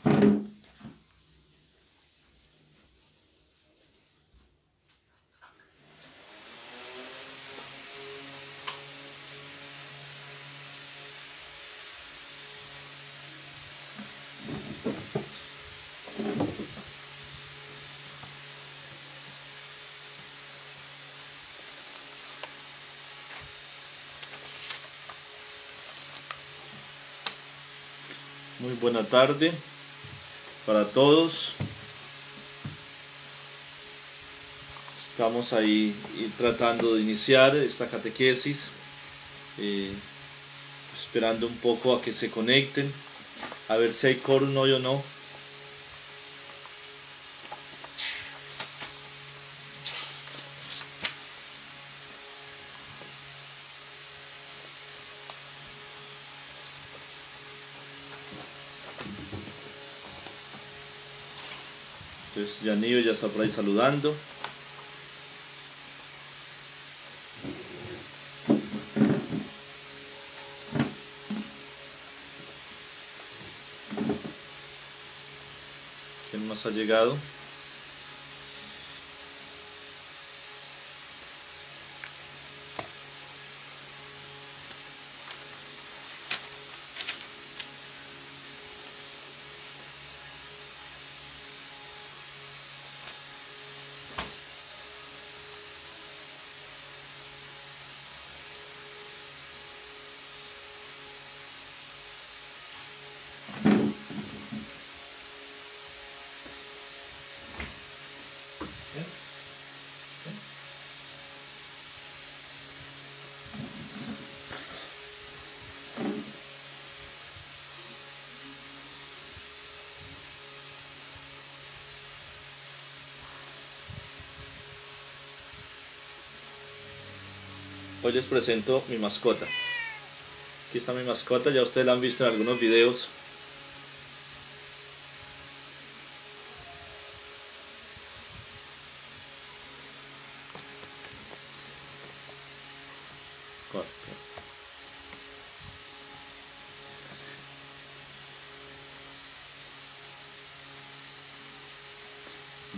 Muy buena tarde para todos. Estamos ahí tratando de iniciar esta catequesis, esperando un poco a que se conecten, a ver si hay quórum hoy o no. Entonces Yanive ya está por ahí saludando. ¿Quién más ha llegado? Hoy les presento mi mascota. Aquí está mi mascota, ya ustedes la han visto en algunos videos.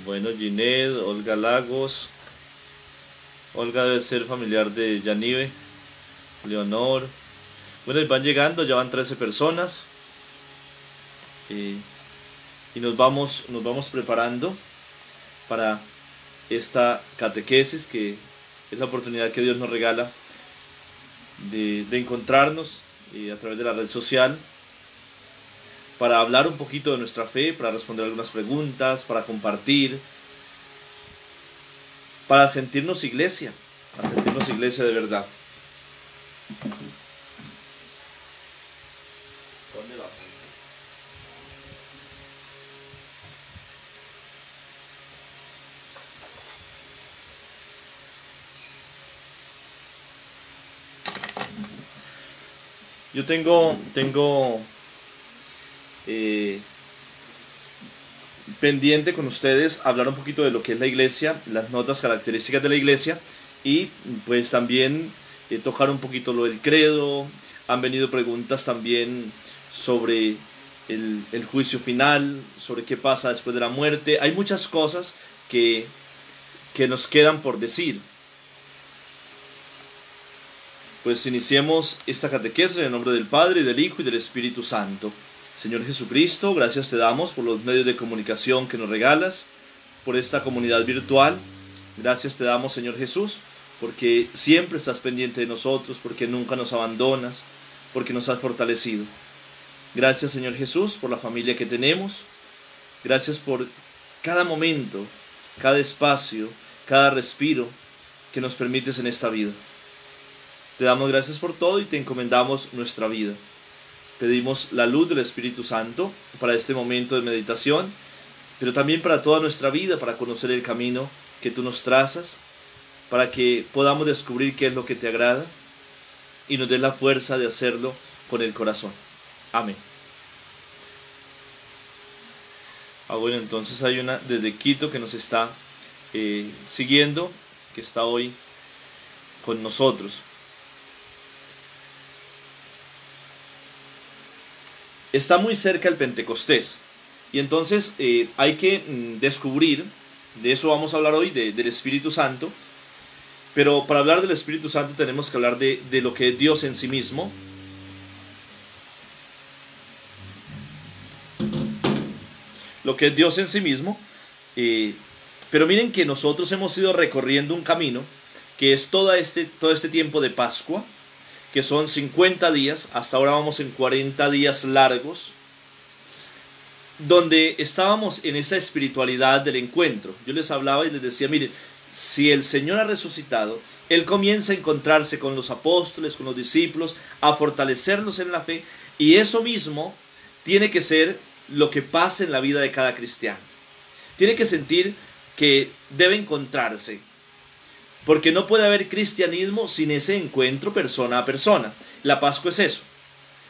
Bueno, Ginette, Olga Lagos. Olga debe ser familiar de Yanive. Leonor. Bueno, y van llegando, ya van 13 personas. Y nos vamos preparando para esta catequesis, que es la oportunidad que Dios nos regala de encontrarnos a través de la red social, para hablar un poquito de nuestra fe, para responder algunas preguntas, para compartir, para sentirnos iglesia de verdad. Yo tengo pendiente con ustedes hablar un poquito de lo que es la iglesia, las notas características de la iglesia, y pues también tocar un poquito lo del credo. Han venido preguntas también sobre el juicio final, sobre qué pasa después de la muerte. Hay muchas cosas que nos quedan por decir. Pues iniciemos esta catequesis en el nombre del Padre, y del Hijo, y del Espíritu Santo. Señor Jesucristo, gracias te damos por los medios de comunicación que nos regalas, por esta comunidad virtual. Gracias te damos, Señor Jesús, porque siempre estás pendiente de nosotros, porque nunca nos abandonas, porque nos has fortalecido. Gracias, Señor Jesús, por la familia que tenemos. Gracias por cada momento, cada espacio, cada respiro que nos permites en esta vida. Te damos gracias por todo y te encomendamos nuestra vida. Pedimos la luz del Espíritu Santo para este momento de meditación, pero también para toda nuestra vida, para conocer el camino que tú nos trazas, para que podamos descubrir qué es lo que te agrada y nos des la fuerza de hacerlo con el corazón. Amén. Bueno, entonces hay una desde Quito que nos está siguiendo, que está hoy con nosotros. Está muy cerca el Pentecostés. Y entonces hay que descubrir, de eso vamos a hablar hoy, del Espíritu Santo. Pero para hablar del Espíritu Santo tenemos que hablar de lo que es Dios en sí mismo. Lo que es Dios en sí mismo. Pero miren que nosotros hemos ido recorriendo un camino que es todo este tiempo de Pascua, que son 50 días, hasta ahora vamos en 40 días largos, donde estábamos en esa espiritualidad del encuentro. Yo les hablaba y les decía, miren, si el Señor ha resucitado, Él comienza a encontrarse con los apóstoles, con los discípulos, a fortalecerlos en la fe, y eso mismo tiene que ser lo que pasa en la vida de cada cristiano. Tiene que sentir que debe encontrarse, porque no puede haber cristianismo sin ese encuentro persona a persona. La Pascua es eso,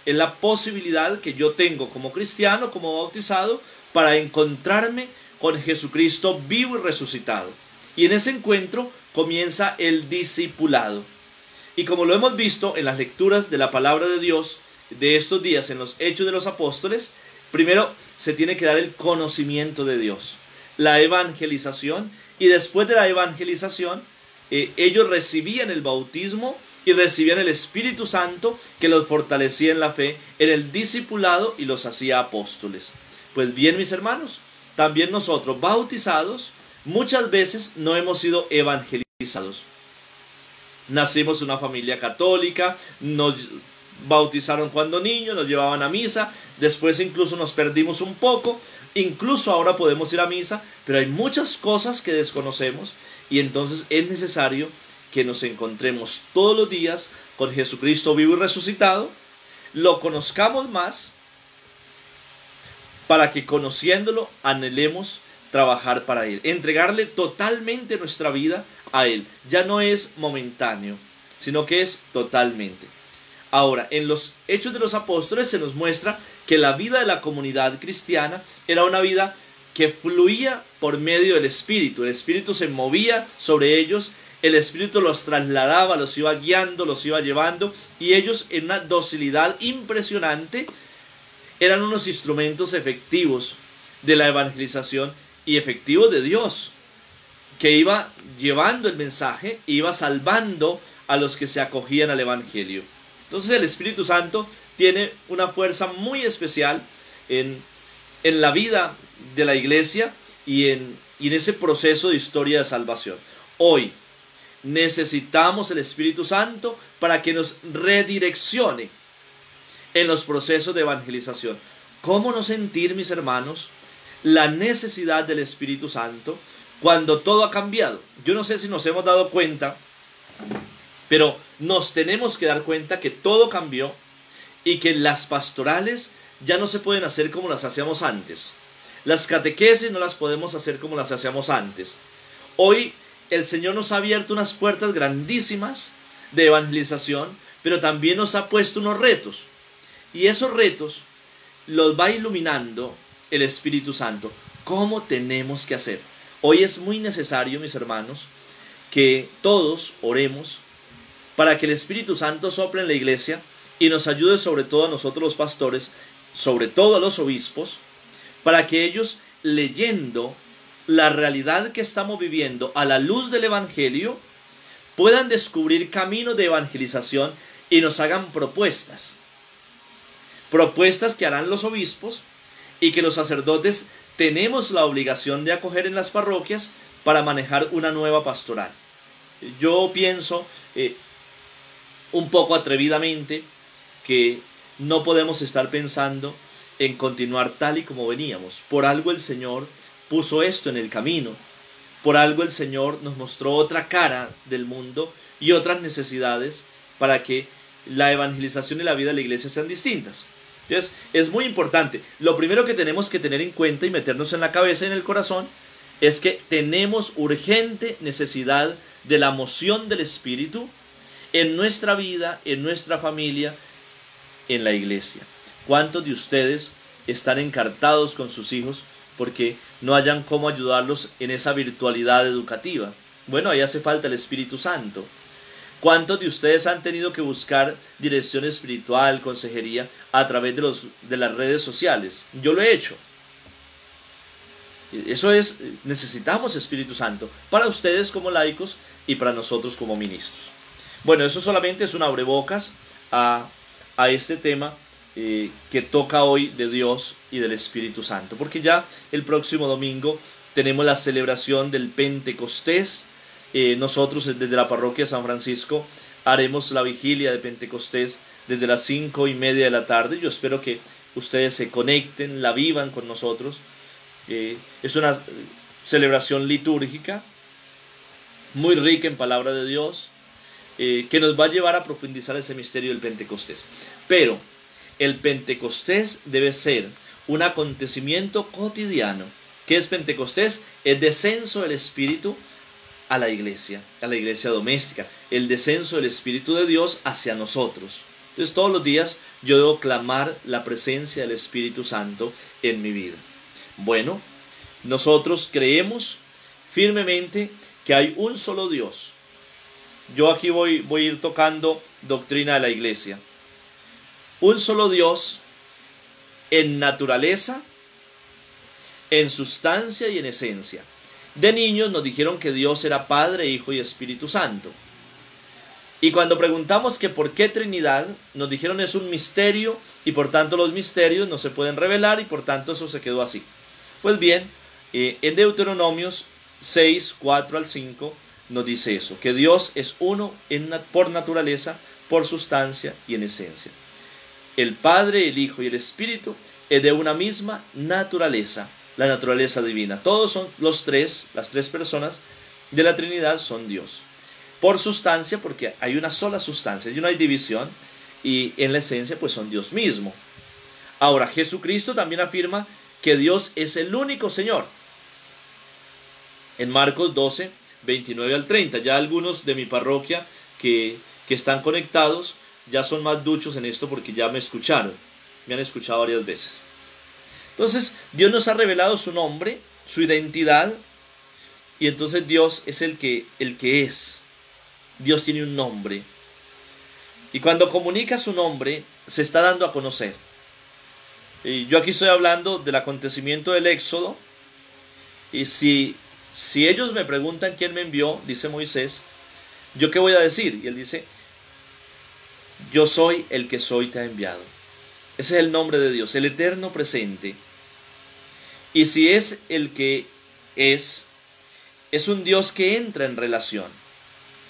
es la posibilidad que yo tengo como cristiano, como bautizado, para encontrarme con Jesucristo vivo y resucitado. Y en ese encuentro comienza el discipulado. Y como lo hemos visto en las lecturas de la palabra de Dios de estos días, en los Hechos de los Apóstoles, primero se tiene que dar el conocimiento de Dios, la evangelización, y después de la evangelización ellos recibían el bautismo y recibían el Espíritu Santo, que los fortalecía en la fe, en el discipulado, y los hacía apóstoles. Pues bien, mis hermanos, también nosotros bautizados muchas veces no hemos sido evangelizados. Nacimos en una familia católica, nos bautizaron cuando niños, nos llevaban a misa, después incluso nos perdimos un poco, incluso ahora podemos ir a misa, pero hay muchas cosas que desconocemos, y entonces es necesario que nos encontremos todos los días con Jesucristo vivo y resucitado, lo conozcamos más, para que conociéndolo anhelemos trabajar para Él, entregarle totalmente nuestra vida a Él. Ya no es momentáneo, sino que es totalmente. Ahora, en los Hechos de los Apóstoles se nos muestra que la vida de la comunidad cristiana era una vida que fluía por medio del Espíritu. El Espíritu se movía sobre ellos, el Espíritu los trasladaba, los iba guiando, los iba llevando, y ellos, en una docilidad impresionante, eran unos instrumentos efectivos de la evangelización y efectivos de Dios, que iba llevando el mensaje, iba salvando a los que se acogían al Evangelio. Entonces el Espíritu Santo tiene una fuerza muy especial en la vida de la iglesia y en ese proceso de historia de salvación. Hoy necesitamos el Espíritu Santo para que nos redireccione en los procesos de evangelización. ¿Cómo no sentir, mis hermanos, la necesidad del Espíritu Santo cuando todo ha cambiado? Yo no sé si nos hemos dado cuenta, pero nos tenemos que dar cuenta que todo cambió y que las pastorales ya no se pueden hacer como las hacíamos antes. Las catequesis no las podemos hacer como las hacíamos antes. Hoy el Señor nos ha abierto unas puertas grandísimas de evangelización, pero también nos ha puesto unos retos. Y esos retos los va iluminando el Espíritu Santo. ¿Cómo tenemos que hacer? Hoy es muy necesario, mis hermanos, que todos oremos para que el Espíritu Santo sople en la iglesia y nos ayude, sobre todo a nosotros los pastores, sobre todo a los obispos, para que ellos, leyendo la realidad que estamos viviendo a la luz del Evangelio, puedan descubrir caminos de evangelización y nos hagan propuestas que harán los obispos y que los sacerdotes tenemos la obligación de acoger en las parroquias para manejar una nueva pastoral. Yo pienso un poco atrevidamente que no podemos estar pensando en continuar tal y como veníamos. Por algo el Señor puso esto en el camino, por algo el Señor nos mostró otra cara del mundo y otras necesidades para que la evangelización y la vida de la iglesia sean distintas. Entonces, es muy importante. Lo primero que tenemos que tener en cuenta y meternos en la cabeza y en el corazón es que tenemos urgente necesidad de la moción del Espíritu en nuestra vida, en nuestra familia, en la iglesia. ¿Cuántos de ustedes están encartados con sus hijos porque no hayan cómo ayudarlos en esa virtualidad educativa? Bueno, ahí hace falta el Espíritu Santo. ¿Cuántos de ustedes han tenido que buscar dirección espiritual, consejería a través de las redes sociales? Yo lo he hecho. Eso es, necesitamos Espíritu Santo para ustedes como laicos y para nosotros como ministros. Bueno, eso solamente es un abrebocas a este tema que toca hoy de Dios y del Espíritu Santo, porque ya el próximo domingo tenemos la celebración del Pentecostés. Nosotros desde la parroquia de San Francisco haremos la vigilia de Pentecostés desde las 5:30 de la tarde. Yo espero que ustedes se conecten, la vivan con nosotros. Es una celebración litúrgica muy rica en palabra de Dios, que nos va a llevar a profundizar ese misterio del Pentecostés. Pero el Pentecostés debe ser un acontecimiento cotidiano. ¿Qué es Pentecostés? El descenso del Espíritu a la iglesia doméstica, el descenso del Espíritu de Dios hacia nosotros. Entonces todos los días yo debo clamar la presencia del Espíritu Santo en mi vida. Bueno, nosotros creemos firmemente que hay un solo Dios. Yo aquí voy a ir tocando doctrina de la iglesia. Un solo Dios en naturaleza, en sustancia y en esencia. De niños nos dijeron que Dios era Padre, Hijo y Espíritu Santo. Y cuando preguntamos que por qué Trinidad, nos dijeron es un misterio y por tanto los misterios no se pueden revelar y por tanto eso se quedó así. Pues bien, en Deuteronomios 6, 4 al 5 nos dice eso, que Dios es uno por naturaleza, por sustancia y en esencia. El Padre, el Hijo y el Espíritu es de una misma naturaleza, la naturaleza divina. Todos son las tres personas de la Trinidad son Dios. Por sustancia, porque hay una sola sustancia y no hay división, y en la esencia pues son Dios mismo. Ahora, Jesucristo también afirma que Dios es el único Señor. En Marcos 12, 29 al 30, ya algunos de mi parroquia que están conectados ya son más duchos en esto porque ya me escucharon, me han escuchado varias veces. Entonces Dios nos ha revelado su nombre, su identidad, y entonces Dios es el que es. Dios tiene un nombre, y cuando comunica su nombre se está dando a conocer. Y yo aquí estoy hablando del acontecimiento del Éxodo, y si ellos me preguntan quién me envió, dice Moisés, ¿yo qué voy a decir? Y él dice, yo soy el que soy, te ha enviado. Ese es el nombre de Dios, el eterno presente. Y si es el que es un Dios que entra en relación.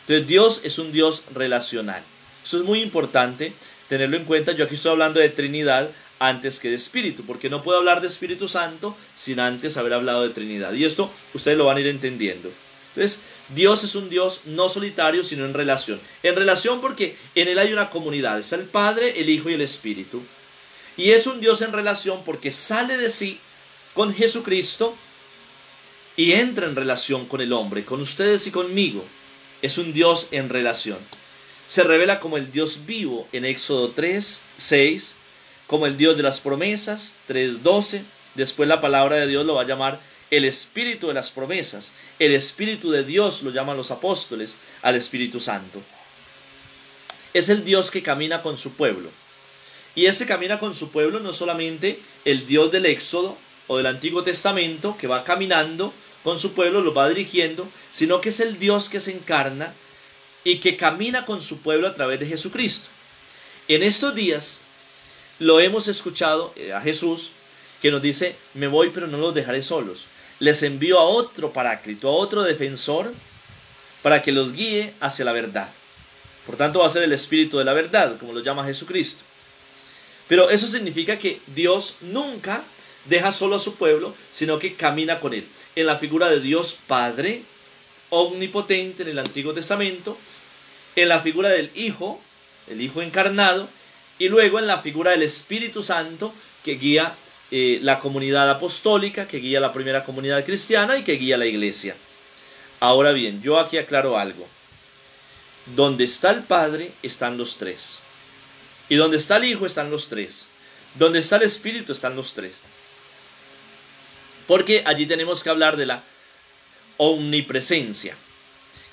Entonces Dios es un Dios relacional. Eso es muy importante tenerlo en cuenta. Yo aquí estoy hablando de Trinidad antes que de Espíritu, porque no puedo hablar de Espíritu Santo sin antes haber hablado de Trinidad. Y esto ustedes lo van a ir entendiendo. Entonces, Dios es un Dios no solitario, sino en relación. En relación porque en Él hay una comunidad. Es el Padre, el Hijo y el Espíritu. Y es un Dios en relación porque sale de sí con Jesucristo y entra en relación con el hombre, con ustedes y conmigo. Es un Dios en relación. Se revela como el Dios vivo en Éxodo 3, 6, como el Dios de las promesas, 3, 12. Después la palabra de Dios lo va a llamar el Espíritu de las promesas. El Espíritu de Dios lo llaman los apóstoles al Espíritu Santo. Es el Dios que camina con su pueblo. Y ese camina con su pueblo no solamente el Dios del Éxodo o del Antiguo Testamento que va caminando con su pueblo, lo va dirigiendo, sino que es el Dios que se encarna y que camina con su pueblo a través de Jesucristo. En estos días lo hemos escuchado a Jesús que nos dice, me voy pero no los dejaré solos. Les envío a otro paráclito, a otro defensor para que los guíe hacia la verdad. Por tanto va a ser el Espíritu de la verdad, como lo llama Jesucristo. Pero eso significa que Dios nunca deja solo a su pueblo, sino que camina con él. En la figura de Dios Padre, omnipotente en el Antiguo Testamento, en la figura del Hijo, el Hijo encarnado, y luego en la figura del Espíritu Santo, que guía la comunidad apostólica, que guía la primera comunidad cristiana y que guía la iglesia. Ahora bien, yo aquí aclaro algo. Donde está el Padre, están los tres. Y donde está el Hijo, están los tres. Donde está el Espíritu, están los tres. Porque allí tenemos que hablar de la omnipresencia.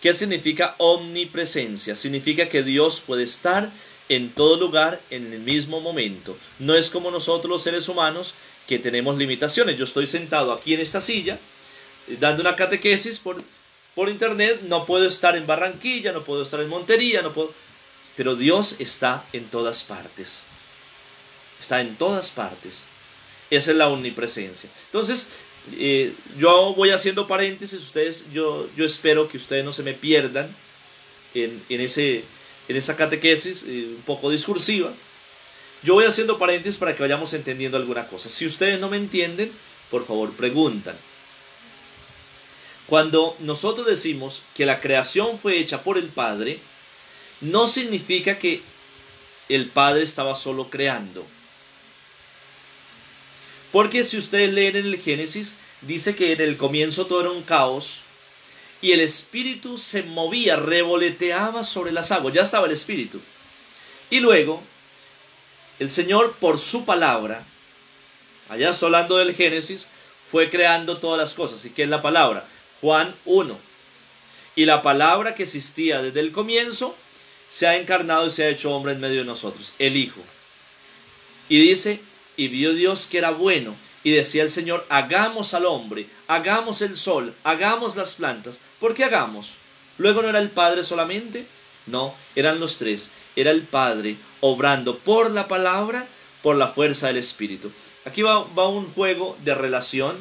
¿Qué significa omnipresencia? Significa que Dios puede estar en todo lugar, en el mismo momento. No es como nosotros los seres humanos que tenemos limitaciones. Yo estoy sentado aquí en esta silla, dando una catequesis por internet, no puedo estar en Barranquilla, no puedo estar en Montería, no puedo... Pero Dios está en todas partes. Está en todas partes. Esa es la omnipresencia. Entonces, yo voy haciendo paréntesis. Yo espero que ustedes no se me pierdan en esa catequesis un poco discursiva. Yo voy haciendo paréntesis para que vayamos entendiendo alguna cosa. Si ustedes no me entienden, por favor preguntan. Cuando nosotros decimos que la creación fue hecha por el Padre, no significa que el Padre estaba solo creando. Porque si ustedes leen en el Génesis, dice que en el comienzo todo era un caos y el Espíritu se movía, revoloteaba sobre las aguas. Ya estaba el Espíritu. Y luego, el Señor, por su palabra, allá estoy hablando del Génesis, fue creando todas las cosas. ¿Y qué es la palabra? Juan 1. Y la palabra que existía desde el comienzo se ha encarnado y se ha hecho hombre en medio de nosotros, el Hijo. Y dice, y vio Dios que era bueno, y decía el Señor, hagamos al hombre, hagamos el sol, hagamos las plantas. ¿Por qué hagamos? Luego no era el Padre solamente, no, eran los tres. Era el Padre obrando por la palabra, por la fuerza del Espíritu. Aquí va un juego de relación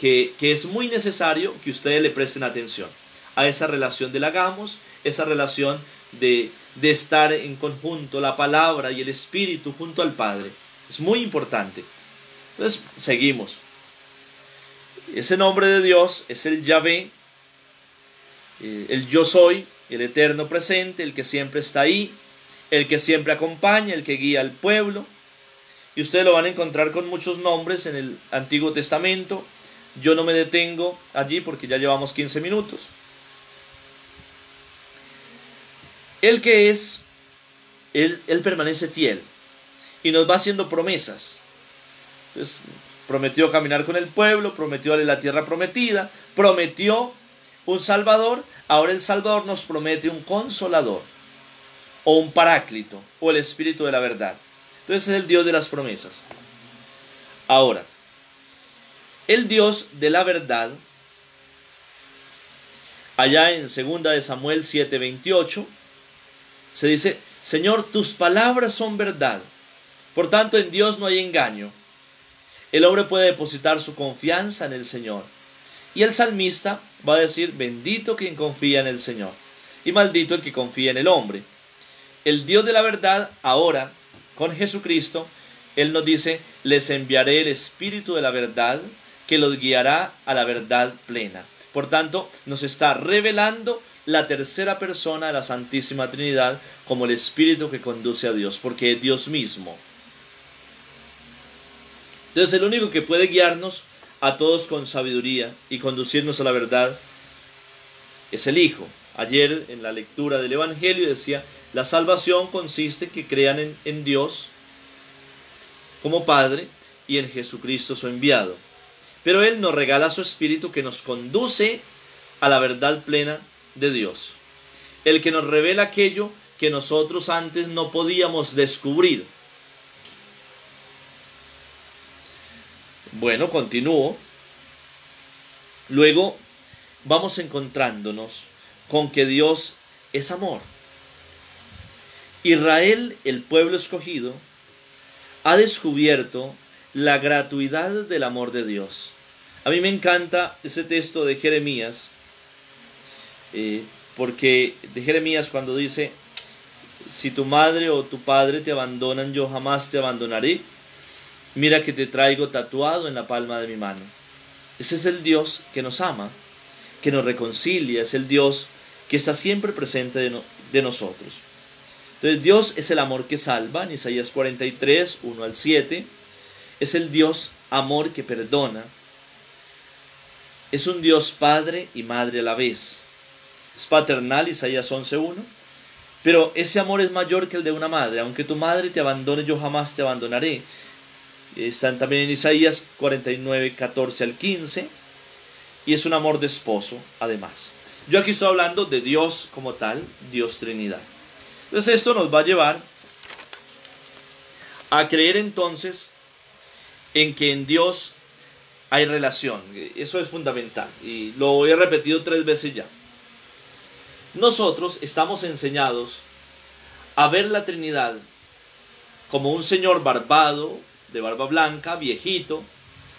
que es muy necesario que ustedes le presten atención a esa relación del hagamos, esa relación de estar en conjunto, la palabra y el Espíritu junto al Padre. Es muy importante. Entonces, seguimos. Ese nombre de Dios es el Yahvé, el yo soy, el eterno presente, el que siempre está ahí, el que siempre acompaña, el que guía al pueblo. Y ustedes lo van a encontrar con muchos nombres en el Antiguo Testamento. Yo no me detengo allí porque ya llevamos 15 minutos. El que es, Él permanece fiel y nos va haciendo promesas. Entonces, prometió caminar con el pueblo, prometió darle la tierra prometida, prometió un Salvador. Ahora el Salvador nos promete un Consolador, o un Paráclito, o el Espíritu de la verdad. Entonces es el Dios de las promesas. Ahora, el Dios de la verdad, allá en 2 de Samuel 7:28, se dice, Señor, tus palabras son verdad. Por tanto, en Dios no hay engaño. El hombre puede depositar su confianza en el Señor. Y el salmista va a decir, bendito quien confía en el Señor, y maldito el que confía en el hombre. El Dios de la verdad, ahora, con Jesucristo, Él nos dice, les enviaré el Espíritu de la verdad, que los guiará a la verdad plena. Por tanto, nos está revelando la tercera persona de la Santísima Trinidad como el Espíritu que conduce a Dios, porque es Dios mismo. Entonces, el único que puede guiarnos a todos con sabiduría y conducirnos a la verdad es el Hijo. Ayer en la lectura del Evangelio decía, la salvación consiste en que crean en Dios como Padre y en Jesucristo su enviado. Pero Él nos regala su Espíritu que nos conduce a la verdad plena de Dios. El que nos revela aquello que nosotros antes no podíamos descubrir. Bueno, continúo. Luego vamos encontrándonos con que Dios es amor. Israel, el pueblo escogido, ha descubierto la gratuidad del amor de Dios. A mí me encanta ese texto de Jeremías, porque de Jeremías cuando dice, si tu madre o tu padre te abandonan, yo jamás te abandonaré. Mira que te traigo tatuado en la palma de mi mano. Ese es el Dios que nos ama, que nos reconcilia, es el Dios que está siempre presente de nosotros. Entonces Dios es el amor que salva, en Isaías 43, 1 al 7. Es el Dios amor que perdona. Es un Dios padre y madre a la vez. Es paternal, Isaías 11:1. Pero ese amor es mayor que el de una madre. Aunque tu madre te abandone, yo jamás te abandonaré. Están también en Isaías 49, 14 al 15. Y es un amor de esposo, además. Yo aquí estoy hablando de Dios como tal, Dios Trinidad. Entonces esto nos va a llevar a creer entonces en que en Dios hay relación. Eso es fundamental y lo he repetido 3 veces ya. Nosotros estamos enseñados a ver la Trinidad como un Señor barbado, de barba blanca, viejito,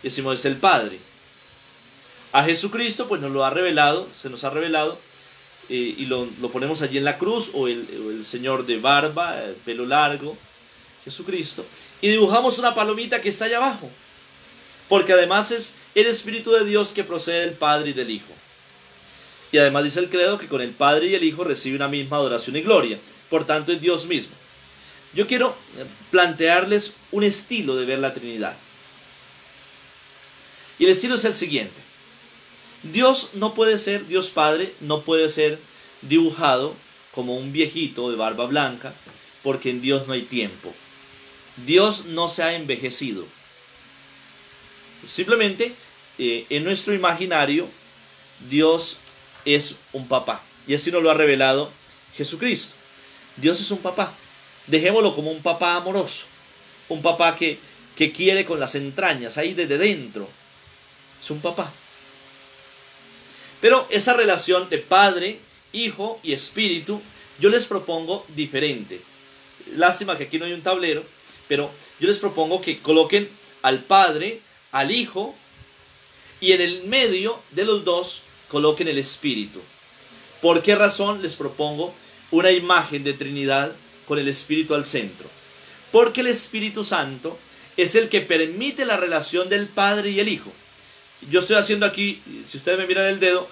decimos es el Padre. A Jesucristo pues nos lo ha revelado, se nos ha revelado, y lo ponemos allí en la cruz, o el Señor de barba, pelo largo, Jesucristo, y dibujamos una palomita que está allá abajo, porque además es el Espíritu de Dios que procede del Padre y del Hijo. Y además dice el credo que con el Padre y el Hijo recibe una misma adoración y gloria, por tanto es Dios mismo. Yo quiero plantearles un estilo de ver la Trinidad. Y el estilo es el siguiente. Dios no puede ser, Dios Padre no puede ser dibujado como un viejito de barba blanca, porque en Dios no hay tiempo. Dios no se ha envejecido. Simplemente, en nuestro imaginario, Dios es un papá. Y así nos lo ha revelado Jesucristo. Dios es un papá. Dejémoslo como un papá amoroso. Un papá que quiere con las entrañas, ahí desde dentro. Es un papá. Pero esa relación de Padre, Hijo y Espíritu, yo les propongo diferente. Lástima que aquí no hay un tablero, pero yo les propongo que coloquen al Padre, al Hijo, y en el medio de los dos coloquen el Espíritu. ¿Por qué razón les propongo una imagen de Trinidad con el Espíritu al centro? Porque el Espíritu Santo es el que permite la relación del Padre y el Hijo. Yo estoy haciendo aquí, si ustedes me miran el dedo,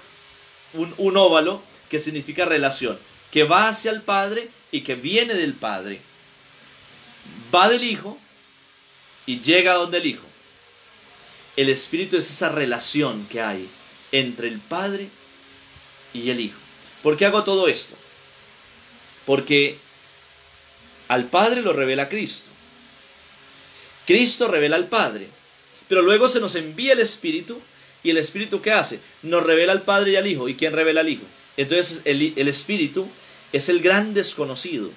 un óvalo que significa relación, que va hacia el Padre y que viene del Padre. Va del Hijo y llega a donde el Hijo. El Espíritu es esa relación que hay entre el Padre y el Hijo. ¿Por qué hago todo esto? Porque al Padre lo revela Cristo. Cristo revela al Padre. Pero luego se nos envía el Espíritu. ¿Y el Espíritu qué hace? Nos revela al Padre y al Hijo. ¿Y quién revela al Hijo? Entonces el Espíritu es el gran desconocido.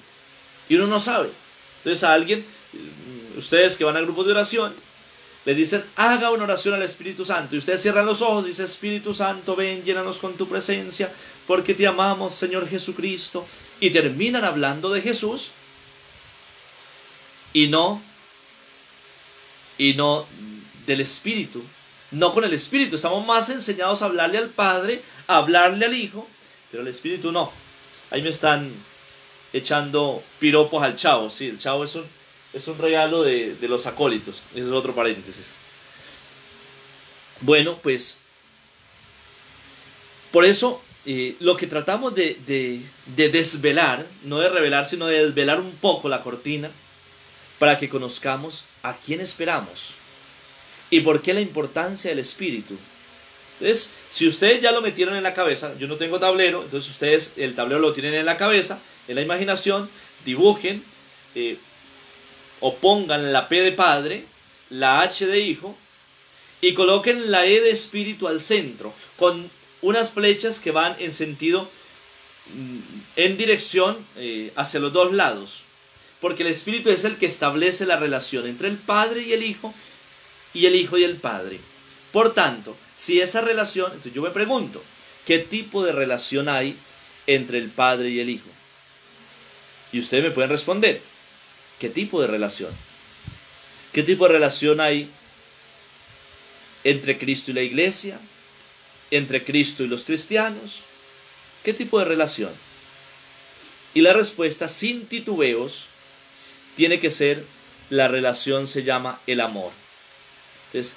Y uno no sabe. Entonces a alguien, ustedes que van a grupos de oración, les dicen, haga una oración al Espíritu Santo. Y ustedes cierran los ojos y dicen, Espíritu Santo, ven, llénanos con tu presencia, porque te amamos, Señor Jesucristo. Y terminan hablando de Jesús y no del Espíritu. No con el Espíritu. Estamos más enseñados a hablarle al Padre, a hablarle al Hijo, pero el Espíritu no. Ahí me están echando piropos al Chavo. Sí, el Chavo es un regalo de los acólitos. Ese es otro paréntesis. Bueno, pues por eso lo que tratamos de desvelar, no de revelar, sino de desvelar un poco la cortina, para que conozcamos a quién esperamos y por qué la importancia del Espíritu. Entonces, si ustedes ya lo metieron en la cabeza, yo no tengo tablero, entonces ustedes el tablero lo tienen en la cabeza, en la imaginación, dibujen o pongan la P de Padre, la H de Hijo, y coloquen la E de Espíritu al centro, con unas flechas que van en sentido, en dirección hacia los dos lados. Porque el Espíritu es el que establece la relación entre el Padre y el Hijo y el Padre. Por tanto, si esa relación, entonces yo me pregunto, ¿qué tipo de relación hay entre el Padre y el Hijo? Y ustedes me pueden responder, ¿qué tipo de relación? ¿Qué tipo de relación hay entre Cristo y la Iglesia? ¿Entre Cristo y los cristianos? ¿Qué tipo de relación? Y la respuesta, sin titubeos, tiene que ser, la relación se llama el amor. Entonces,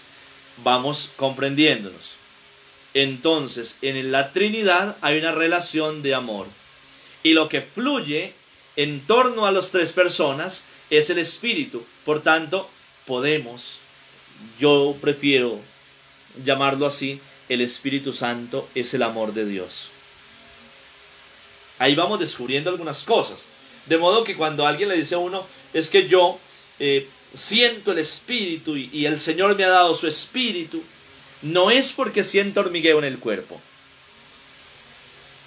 vamos comprendiéndonos. Entonces, en la Trinidad hay una relación de amor. Y lo que fluye en torno a las tres personas es el Espíritu. Por tanto, yo prefiero llamarlo así, el Espíritu Santo es el amor de Dios. Ahí vamos descubriendo algunas cosas. De modo que cuando alguien le dice a uno, es que yo siento el Espíritu y el Señor me ha dado su Espíritu, no es porque siento hormigueo en el cuerpo.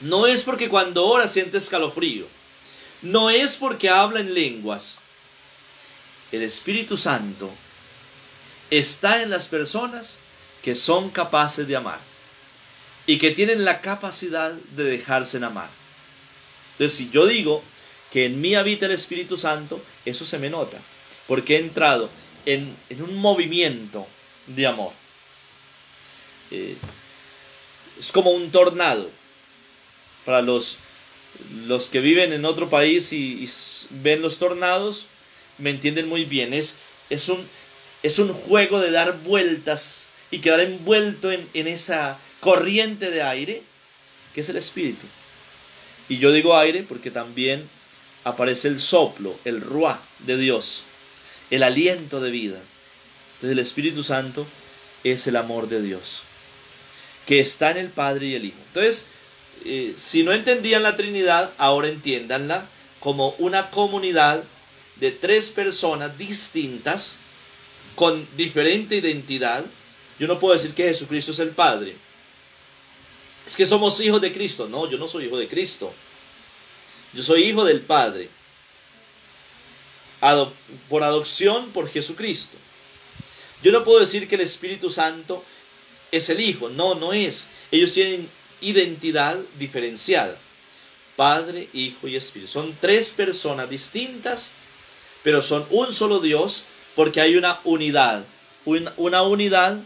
No es porque cuando ora siente escalofrío. No es porque habla en lenguas. el Espíritu Santo está en las personas que son capaces de amar y que tienen la capacidad de dejarse amar. Entonces, si yo digo que en mí habita el Espíritu Santo, eso se me nota, porque he entrado en un movimiento de amor. Es como un tornado. Para los que viven en otro país y ven los tornados, me entienden muy bien. Es un juego de dar vueltas y quedar envuelto en esa corriente de aire que es el Espíritu. Y yo digo aire porque también aparece el soplo, el ruá de Dios, el aliento de vida. Entonces el Espíritu Santo es el amor de Dios, que está en el Padre y el Hijo. Entonces, si no entendían la Trinidad, ahora entiéndanla como una comunidad de tres personas distintas, con diferente identidad. Yo no puedo decir que Jesucristo es el Padre. Es que somos hijos de Cristo. No, yo no soy hijo de Cristo. Yo soy hijo del Padre. Por adopción por Jesucristo. Yo no puedo decir que el Espíritu Santo es el Hijo. No, no es. Ellos tienen identidad diferenciada. Padre, Hijo y Espíritu. Son tres personas distintas, pero son un solo Dios, porque hay una unidad. Una unidad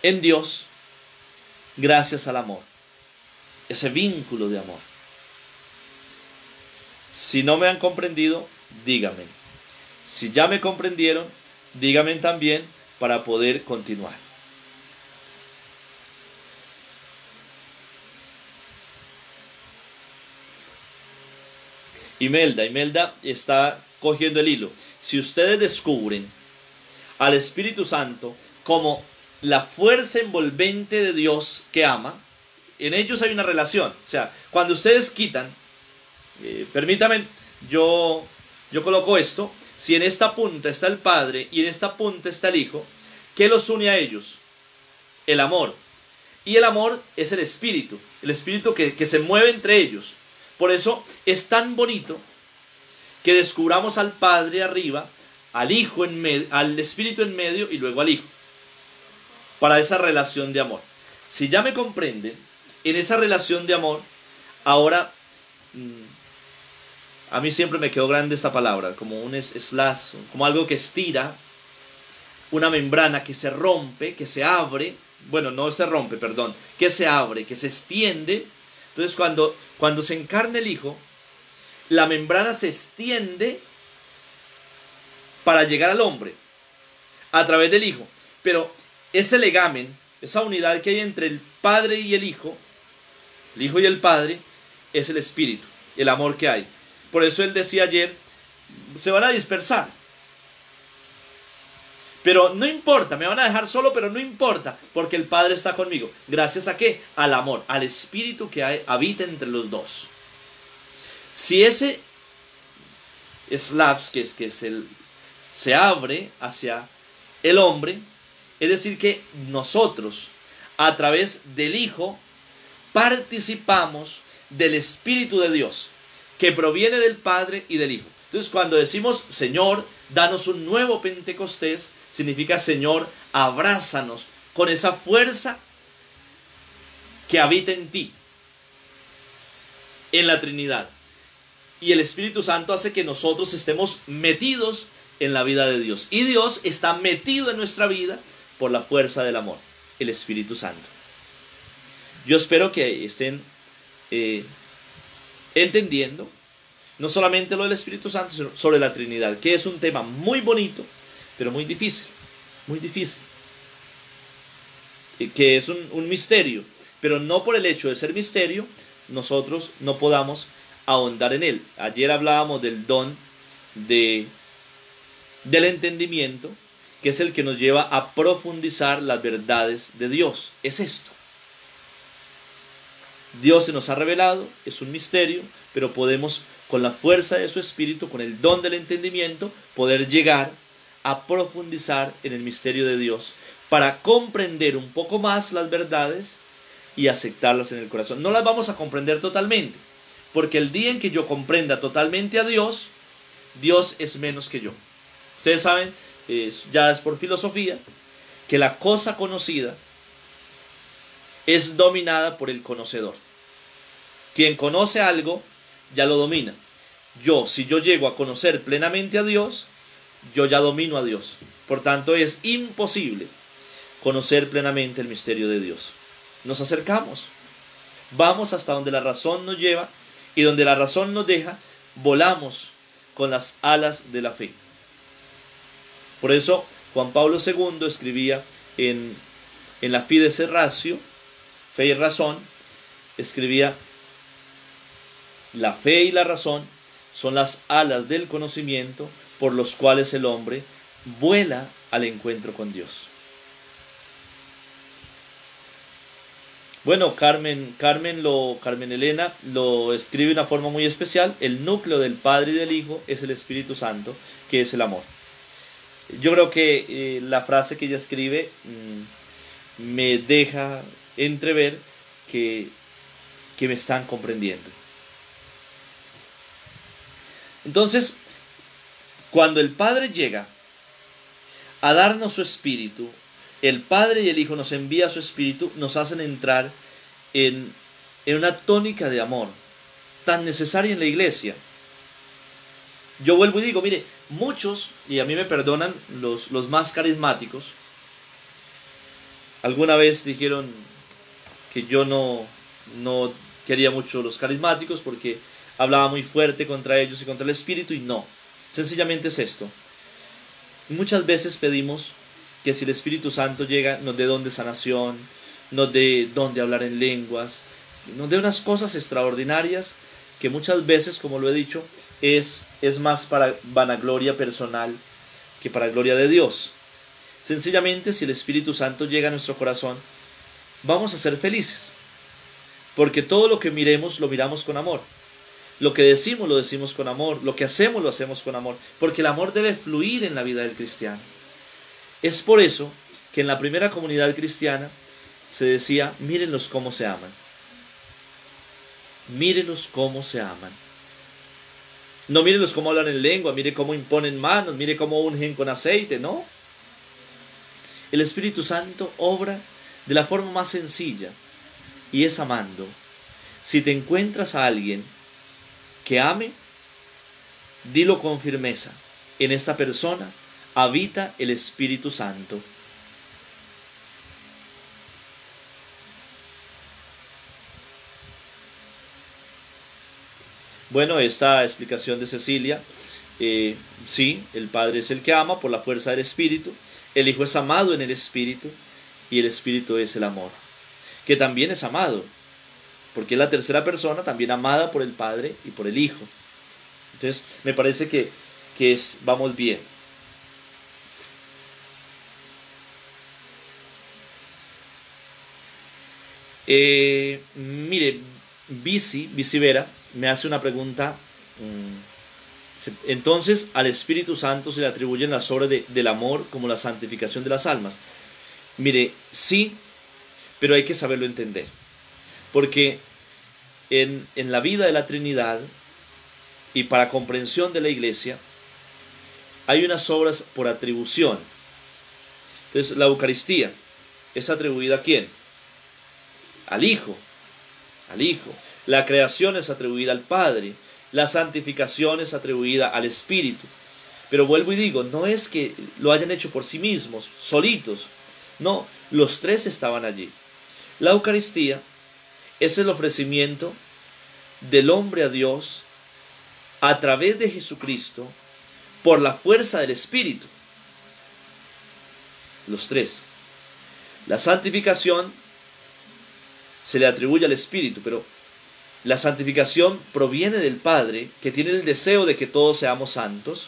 en Dios gracias al amor. Ese vínculo de amor. Si no me han comprendido, díganme. Si ya me comprendieron, díganme también para poder continuar. Imelda está cogiendo el hilo. Si ustedes descubren al Espíritu Santo como la fuerza envolvente de Dios que ama, en ellos hay una relación. O sea, cuando ustedes quitan, permítanme, yo coloco esto. Si en esta punta está el Padre y en esta punta está el Hijo, ¿qué los une a ellos? El amor. Y el amor es el Espíritu que se mueve entre ellos. Por eso es tan bonito que descubramos al Padre arriba, al Hijo en medio, al Espíritu en medio y luego al Hijo, para esa relación de amor. Si ya me comprenden, en esa relación de amor, ahora, a mí siempre me quedó grande esta palabra, como un slash, como algo que estira, una membrana que se rompe, que se abre, bueno, no se rompe, perdón, que se abre, que se extiende. Entonces cuando se encarna el Hijo, la membrana se extiende para llegar al hombre a través del Hijo. Pero ese legamen, esa unidad que hay entre el Padre y el Hijo y el Padre, es el Espíritu, el amor que hay. Por eso él decía ayer, se van a dispersar. Pero no importa, me van a dejar solo, pero no importa, porque el Padre está conmigo. ¿Gracias a qué? Al amor, al Espíritu que habita entre los dos. Si ese slabs que se abre hacia el hombre, es decir que nosotros, a través del Hijo, participamos del Espíritu de Dios, que proviene del Padre y del Hijo. Entonces, cuando decimos, Señor, danos un nuevo Pentecostés, significa, Señor, abrázanos con esa fuerza que habita en ti, en la Trinidad. Y el Espíritu Santo hace que nosotros estemos metidos en la vida de Dios. Y Dios está metido en nuestra vida por la fuerza del amor, el Espíritu Santo. Yo espero que estén entendiendo no solamente lo del Espíritu Santo, sino sobre la Trinidad, que es un tema muy bonito, pero muy difícil, que es un misterio, pero no por el hecho de ser misterio, nosotros no podamos ahondar en él. Ayer hablábamos del don del entendimiento, que es el que nos lleva a profundizar las verdades de Dios. Es esto. Dios se nos ha revelado, es un misterio, pero podemos, con la fuerza de su Espíritu, con el don del entendimiento, poder llegar a profundizar en el misterio de Dios para comprender un poco más las verdades y aceptarlas en el corazón. No las vamos a comprender totalmente, porque el día en que yo comprenda totalmente a Dios, Dios es menos que yo. Ustedes saben, ya es por filosofía, que la cosa conocida es dominada por el conocedor. Quien conoce algo, ya lo domina. Si yo llego a conocer plenamente a Dios, yo ya domino a Dios. Por tanto, es imposible conocer plenamente el misterio de Dios. Nos acercamos, vamos hasta donde la razón nos lleva, y donde la razón nos deja, volamos con las alas de la fe. Por eso Juan Pablo II escribía en la Fides Ratio, Fe y Razón, escribía: la fe y la razón son las alas del conocimiento por los cuales el hombre vuela al encuentro con Dios. Bueno, Carmen Elena lo escribe de una forma muy especial. El núcleo del Padre y del Hijo es el Espíritu Santo, que es el amor. Yo creo que la frase que ella escribe me deja entrever que me están comprendiendo. Entonces, cuando el Padre llega a darnos su Espíritu, el Padre y el Hijo nos envía su Espíritu, nos hacen entrar en una tónica de amor tan necesaria en la iglesia. Yo vuelvo y digo, mire, muchos, y a mí me perdonan los más carismáticos, alguna vez dijeron que yo no quería mucho los carismáticos porque hablaba muy fuerte contra ellos y contra el Espíritu, y no, sencillamente es esto. Muchas veces pedimos que si el Espíritu Santo llega, nos dé don de sanación, nos dé don de hablar en lenguas, nos dé unas cosas extraordinarias que muchas veces, como lo he dicho, es más para vanagloria personal que para gloria de Dios. Sencillamente, si el Espíritu Santo llega a nuestro corazón, vamos a ser felices, porque todo lo que miremos, lo miramos con amor. Lo que decimos, lo decimos con amor. Lo que hacemos, lo hacemos con amor, porque el amor debe fluir en la vida del cristiano. Es por eso que en la primera comunidad cristiana se decía: mírenlos cómo se aman. Mírenlos cómo se aman. No mírenlos cómo hablan en lengua, mire cómo imponen manos, mire cómo ungen con aceite, no. El Espíritu Santo obra de la forma más sencilla, y es amando. Si te encuentras a alguien que ame, dilo con firmeza: en esta persona habita el Espíritu Santo. Bueno, esta explicación de Cecilia, sí, el Padre es el que ama por la fuerza del Espíritu, el Hijo es amado en el Espíritu, y el Espíritu es el amor, que también es amado, porque es la tercera persona, también amada por el Padre y por el Hijo. Entonces, me parece que vamos bien. Mire, Vici Vera me hace una pregunta. Entonces, al Espíritu Santo se le atribuyen las obras del amor como la santificación de las almas. Mire, sí, pero hay que saberlo entender. Porque en la vida de la Trinidad y para comprensión de la Iglesia, hay unas obras por atribución. Entonces, la Eucaristía es atribuida ¿a quién? Al Hijo. Al Hijo. La creación es atribuida al Padre. La santificación es atribuida al Espíritu. Pero vuelvo y digo, no es que lo hayan hecho por sí mismos, solitos. No, los tres estaban allí. La Eucaristía es el ofrecimiento del hombre a Dios a través de Jesucristo por la fuerza del Espíritu. Los tres. La santificación se le atribuye al Espíritu, pero la santificación proviene del Padre, que tiene el deseo de que todos seamos santos,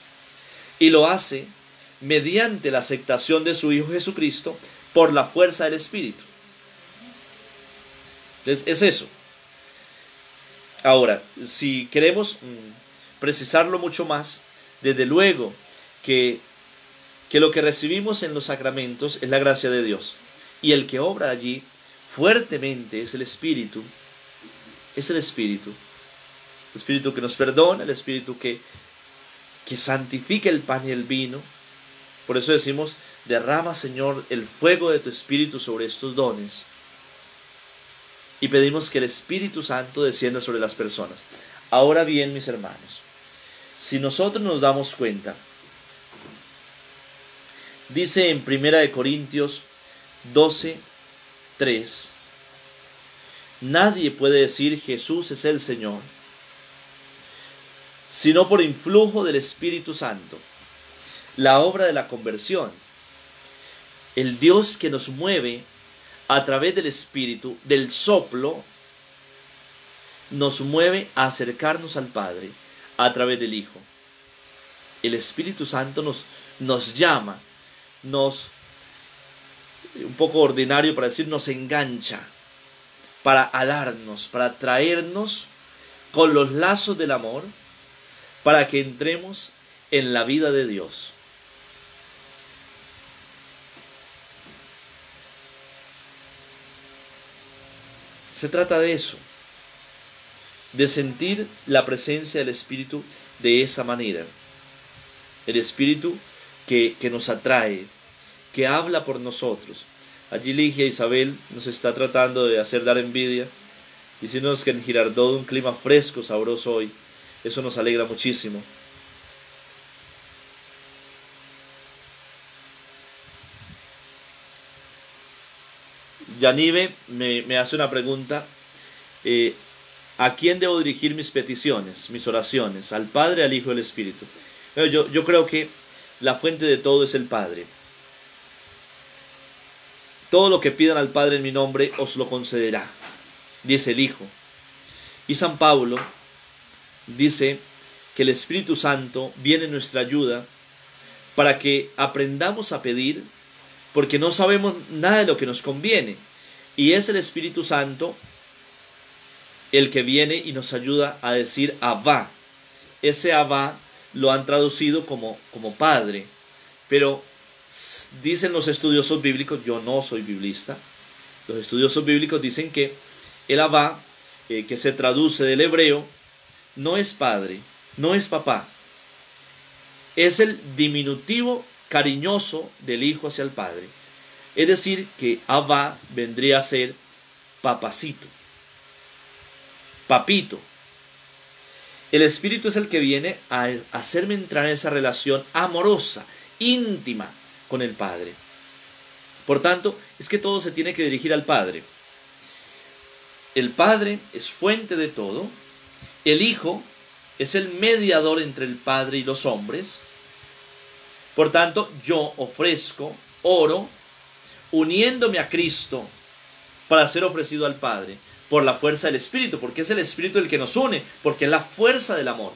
y lo hace mediante la aceptación de su Hijo Jesucristo por la fuerza del Espíritu. Entonces, es eso. Ahora, si queremos precisarlo mucho más, desde luego que lo que recibimos en los sacramentos es la gracia de Dios, y el que obra allí fuertemente es el Espíritu. Es el Espíritu que nos perdona, el Espíritu que que santifica el pan y el vino. Por eso decimos, derrama, Señor, el fuego de tu Espíritu sobre estos dones. Y pedimos que el Espíritu Santo descienda sobre las personas. Ahora bien, mis hermanos, si nosotros nos damos cuenta, dice en 1 Corintios 12:3, nadie puede decir Jesús es el Señor, sino por influjo del Espíritu Santo. La obra de la conversión, el Dios que nos mueve a través del Espíritu, del soplo, nos mueve a acercarnos al Padre a través del Hijo. El Espíritu Santo nos llama, un poco ordinario para decir, nos engancha, para alarnos, para traernos con los lazos del amor, para que entremos en la vida de Dios. Se trata de eso, de sentir la presencia del Espíritu de esa manera. El Espíritu que nos atrae, que habla por nosotros. Allí Ligia Isabel nos está tratando de hacer dar envidia, diciéndonos que en Girardot un clima fresco, sabroso hoy. Eso nos alegra muchísimo. Yanive me hace una pregunta. ¿A quién debo dirigir mis peticiones, mis oraciones? ¿Al Padre, al Hijo y al Espíritu? Yo creo que la fuente de todo es el Padre. Todo lo que pidan al Padre en mi nombre os lo concederá, dice el Hijo. Y San Pablo dice que el Espíritu Santo viene en nuestra ayuda para que aprendamos a pedir, porque no sabemos nada de lo que nos conviene. Y es el Espíritu Santo el que viene y nos ayuda a decir Abba. Ese Abba lo han traducido como Padre, pero dicen los estudiosos bíblicos, yo no soy biblista, los estudiosos bíblicos dicen que el Abba, que se traduce del hebreo, no es padre, no es papá, es el diminutivo cariñoso del hijo hacia el padre. Es decir, que Abba vendría a ser papacito, papito. El Espíritu es el que viene a hacerme entrar en esa relación amorosa, íntima con el Padre. Por tanto, es que todo se tiene que dirigir al Padre. El Padre es fuente de todo. El Hijo es el mediador entre el Padre y los hombres. Por tanto, yo ofrezco, oro, uniéndome a Cristo para ser ofrecido al Padre por la fuerza del Espíritu, porque es el Espíritu el que nos une, porque es la fuerza del amor.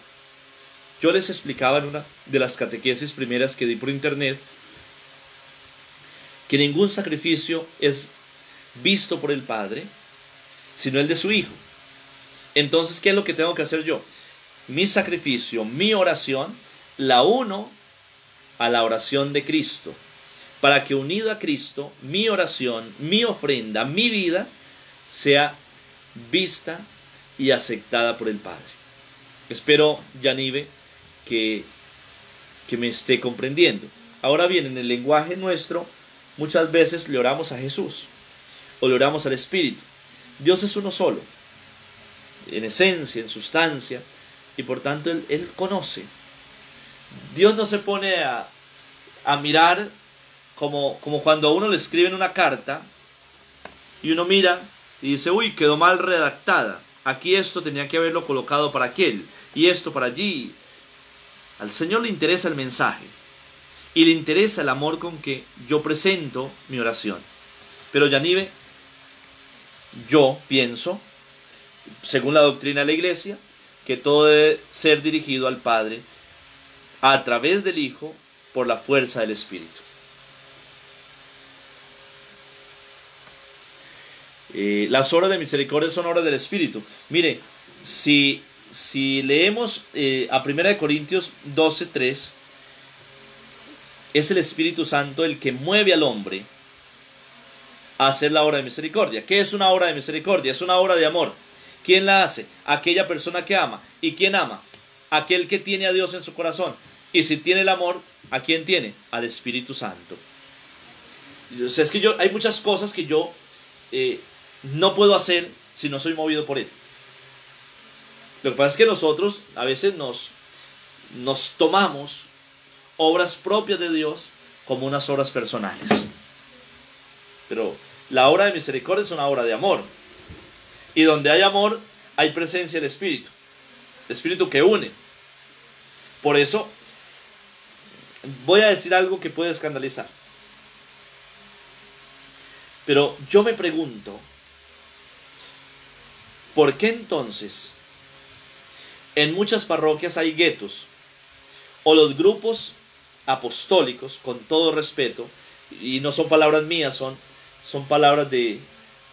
Yo les explicaba en una de las catequesis primeras que di por internet que ningún sacrificio es visto por el Padre sino el de su Hijo. Entonces, ¿qué es lo que tengo que hacer yo? Mi sacrificio, mi oración, la uno a la oración de Cristo, para que unido a Cristo, mi oración, mi ofrenda, mi vida, sea vista y aceptada por el Padre. Espero, Yanive, que me esté comprendiendo. Ahora bien, en el lenguaje nuestro, muchas veces le oramos a Jesús o le oramos al Espíritu. Dios es uno solo, en esencia, en sustancia, y por tanto Él conoce. Dios no se pone a mirar como cuando a uno le escriben una carta y uno mira y dice, uy, quedó mal redactada, aquí esto tenía que haberlo colocado para aquel y esto para allí. Al Señor le interesa el mensaje y le interesa el amor con que yo presento mi oración. Pero Yanive, yo pienso, según la doctrina de la Iglesia, que todo debe ser dirigido al Padre a través del Hijo por la fuerza del Espíritu. Las obras de misericordia son obras del Espíritu. Mire, si leemos a 1 Corintios 12:3, es el Espíritu Santo el que mueve al hombre a hacer la obra de misericordia. ¿Qué es una obra de misericordia? Es una obra de amor. ¿Quién la hace? Aquella persona que ama. ¿Y quién ama? Aquel que tiene a Dios en su corazón. Y si tiene el amor, ¿a quién tiene? Al Espíritu Santo. O sea, es que hay muchas cosas que yo no puedo hacer si no soy movido por Él. Lo que pasa es que nosotros a veces nos tomamos obras propias de Dios como unas obras personales. Pero la obra de misericordia es una obra de amor. Y donde hay amor, hay presencia del Espíritu. El Espíritu que une. Por eso, voy a decir algo que puede escandalizar. Pero yo me pregunto, ¿por qué entonces en muchas parroquias hay guetos? O los grupos apostólicos, con todo respeto, y no son palabras mías, son palabras de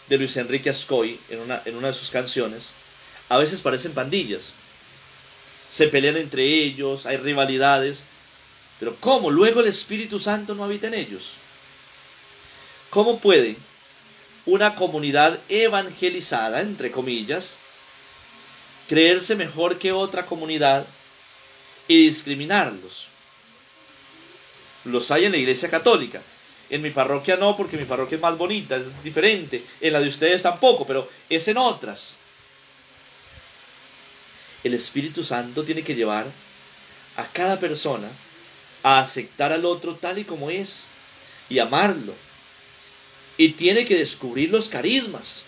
Luis Enrique Ascoy en una de sus canciones, a veces parecen pandillas. Se pelean entre ellos, hay rivalidades, pero ¿cómo? Luego el Espíritu Santo no habita en ellos. ¿Cómo puede una comunidad evangelizada, entre comillas, creerse mejor que otra comunidad y discriminarlos? Los hay en la Iglesia Católica. En mi parroquia no, porque mi parroquia es más bonita, es diferente. En la de ustedes tampoco, pero es en otras. El Espíritu Santo tiene que llevar a cada persona a aceptar al otro tal y como es y amarlo. Y tiene que descubrir los carismas.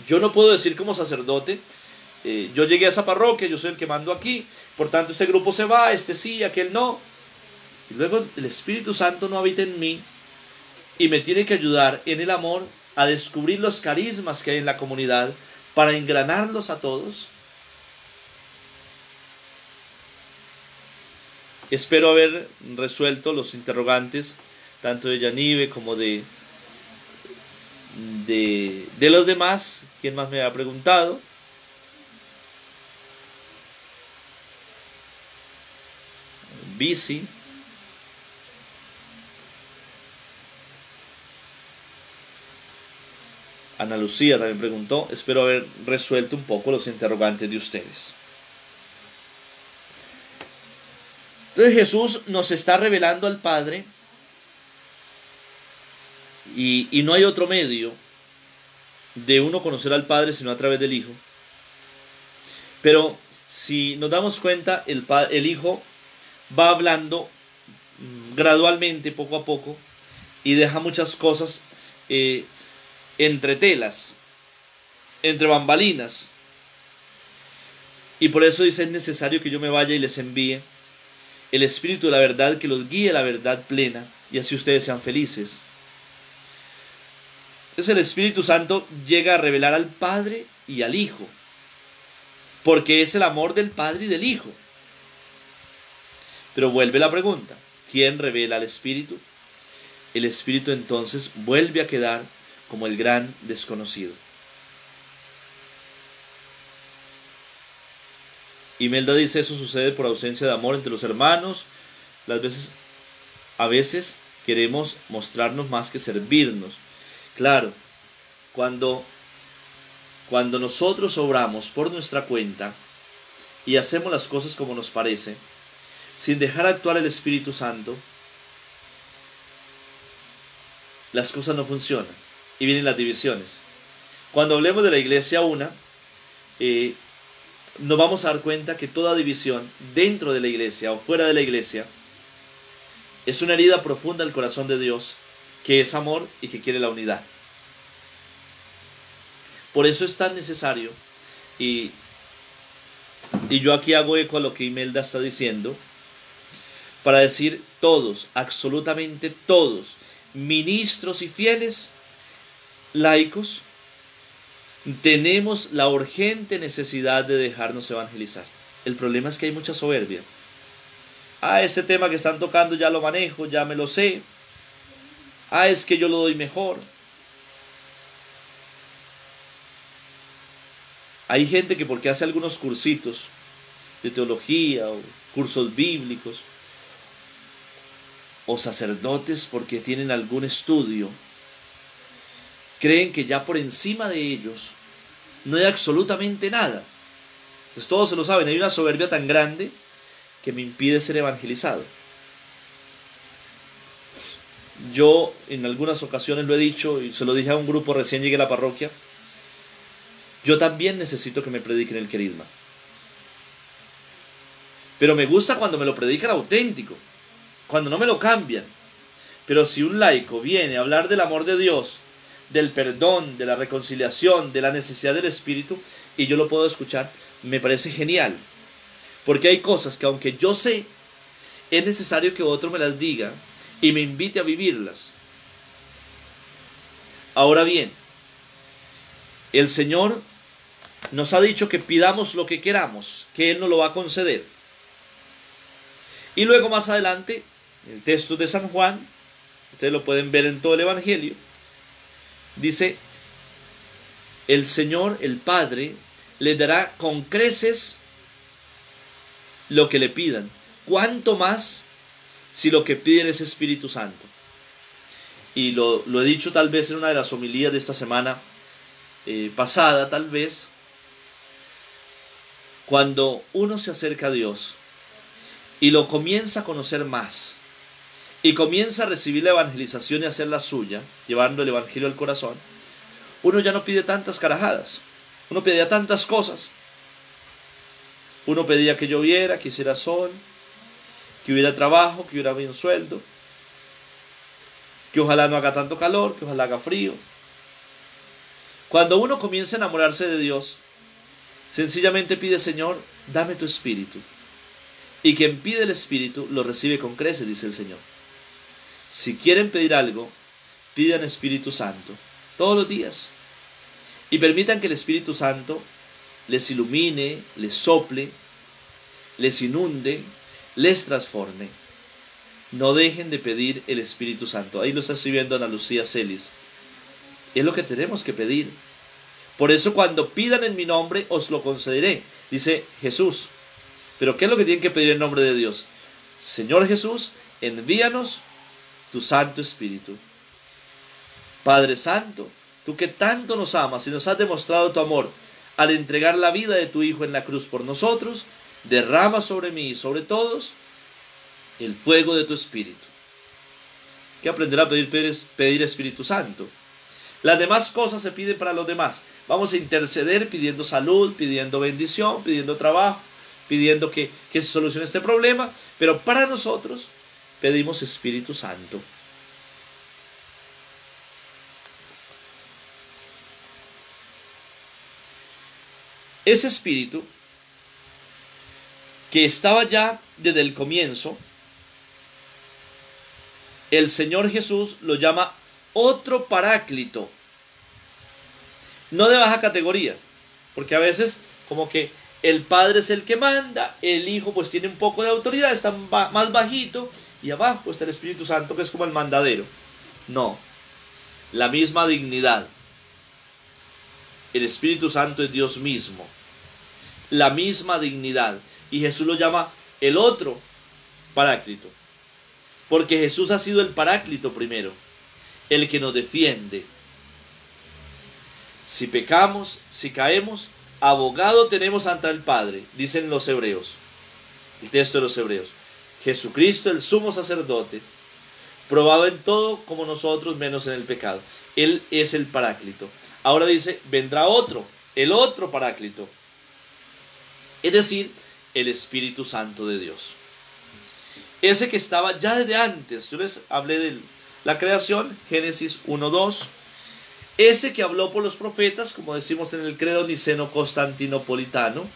Yo no puedo decir como sacerdote, yo llegué a esa parroquia, yo soy el que mando aquí, por tanto este grupo se va, este sí, aquel no. Y luego el Espíritu Santo no habita en mí y me tiene que ayudar en el amor a descubrir los carismas que hay en la comunidad para engranarlos a todos. Espero haber resuelto los interrogantes tanto de Yanive como de los demás. ¿Quién más me ha preguntado? Bici. Ana Lucía también preguntó. Espero haber resuelto un poco los interrogantes de ustedes. Entonces Jesús nos está revelando al Padre y no hay otro medio de uno conocer al Padre sino a través del Hijo. Pero si nos damos cuenta, el Hijo va hablando gradualmente, poco a poco, y deja muchas cosas entre telas, entre bambalinas. Y por eso dice: es necesario que yo me vaya y les envíe el Espíritu de la verdad, que los guíe a la verdad plena, y así ustedes sean felices. Entonces el Espíritu Santo llega a revelar al Padre y al Hijo, porque es el amor del Padre y del Hijo. Pero vuelve la pregunta: ¿quién revela al Espíritu? El Espíritu entonces vuelve a quedar como el gran desconocido. Imelda dice: eso sucede por ausencia de amor entre los hermanos. A veces queremos mostrarnos más que servirnos. Claro, cuando nosotros obramos por nuestra cuenta y hacemos las cosas como nos parece, sin dejar actuar el Espíritu Santo, las cosas no funcionan y vienen las divisiones. Cuando hablemos de la iglesia una, nos vamos a dar cuenta que toda división dentro de la iglesia o fuera de la iglesia es una herida profunda del corazón de Dios, que es amor y que quiere la unidad. Por eso es tan necesario, y yo aquí hago eco a lo que Imelda está diciendo, para decir: todos, absolutamente todos, ministros y fieles, laicos, tenemos la urgente necesidad de dejarnos evangelizar. El problema es que hay mucha soberbia. Ese tema que están tocando ya lo manejo, ya me lo sé. Es que yo lo doy mejor. Hay gente que porque hace algunos cursitos de teología o cursos bíblicos, o sacerdotes porque tienen algún estudio, creen que ya por encima de ellos no hay absolutamente nada. Pues todos se lo saben, hay una soberbia tan grande que me impide ser evangelizado. Yo en algunas ocasiones lo he dicho y se lo dije a un grupo recién llegué a la parroquia. Yo también necesito que me prediquen el querigma. Pero me gusta cuando me lo predican auténtico, cuando no me lo cambian. Pero si un laico viene a hablar del amor de Dios, del perdón, de la reconciliación, de la necesidad del Espíritu, y yo lo puedo escuchar, me parece genial. Porque hay cosas que aunque yo sé, es necesario que otro me las diga y me invite a vivirlas. Ahora bien, el Señor nos ha dicho que pidamos lo que queramos, que Él nos lo va a conceder. Y luego más adelante, el texto de San Juan, ustedes lo pueden ver en todo el Evangelio, dice, el Señor, el Padre, les dará con creces lo que le pidan. ¿Cuánto más si lo que piden es Espíritu Santo? Y lo he dicho tal vez en una de las homilías de esta semana pasada, tal vez, cuando uno se acerca a Dios y lo comienza a conocer más, y comienza a recibir la evangelización y a hacer la suya, llevando el Evangelio al corazón, uno ya no pide tantas carajadas, uno pedía tantas cosas. Uno pedía que lloviera, que hiciera sol, que hubiera trabajo, que hubiera bien sueldo, que ojalá no haga tanto calor, que ojalá haga frío. Cuando uno comienza a enamorarse de Dios, sencillamente pide, Señor, dame tu Espíritu. Y quien pide el Espíritu lo recibe con creces, dice el Señor. Si quieren pedir algo, pidan Espíritu Santo todos los días. Y permitan que el Espíritu Santo les ilumine, les sople, les inunde, les transforme. No dejen de pedir el Espíritu Santo. Ahí lo está escribiendo Ana Lucía Celis. Es lo que tenemos que pedir. Por eso cuando pidan en mi nombre, os lo concederé, dice Jesús. Pero ¿qué es lo que tienen que pedir en nombre de Dios? Señor Jesús, envíanos tu Santo Espíritu. Padre Santo, tú que tanto nos amas y nos has demostrado tu amor al entregar la vida de tu Hijo en la cruz por nosotros, derrama sobre mí y sobre todos el fuego de tu Espíritu. Hay que aprender a pedir Espíritu Santo. Las demás cosas se piden para los demás. Vamos a interceder pidiendo salud, pidiendo bendición, pidiendo trabajo, pidiendo que se solucione este problema. Pero para nosotros pedimos Espíritu Santo. Ese Espíritu que estaba ya desde el comienzo, el Señor Jesús lo llama otro Paráclito, no de baja categoría, porque a veces como que el Padre es el que manda, el Hijo pues tiene un poco de autoridad, está más bajito, y abajo está el Espíritu Santo que es como el mandadero. No, la misma dignidad. El Espíritu Santo es Dios mismo, la misma dignidad, y Jesús lo llama el otro Paráclito, porque Jesús ha sido el Paráclito primero, el que nos defiende. Si pecamos, si caemos, abogado tenemos ante el Padre, dicen los hebreos, el texto de los hebreos. Jesucristo, el sumo sacerdote, probado en todo como nosotros, menos en el pecado. Él es el Paráclito. Ahora dice, vendrá otro, el otro Paráclito, es decir, el Espíritu Santo de Dios. Ese que estaba ya desde antes. Yo les hablé de la creación, Génesis 1:2. Ese que habló por los profetas, como decimos en el credo niceno-constantinopolitano.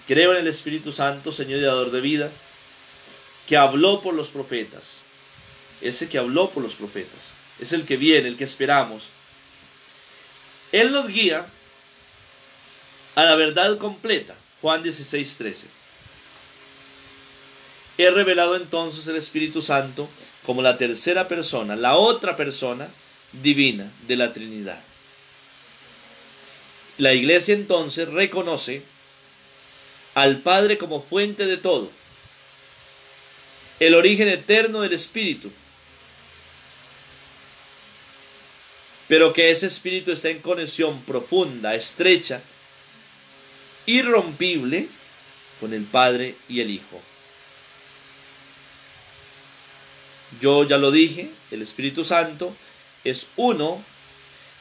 Creo en el Espíritu Santo, Señor y dador de vida, que habló por los profetas. Ese que habló por los profetas es el que viene, el que esperamos. Él nos guía a la verdad completa. Juan 16:13. He revelado entonces el Espíritu Santo como la tercera persona, la otra persona divina de la Trinidad. La Iglesia entonces reconoce al Padre como fuente de todo, el origen eterno del Espíritu, pero que ese Espíritu está en conexión profunda, estrecha, irrompible con el Padre y el Hijo. Yo ya lo dije, el Espíritu Santo es uno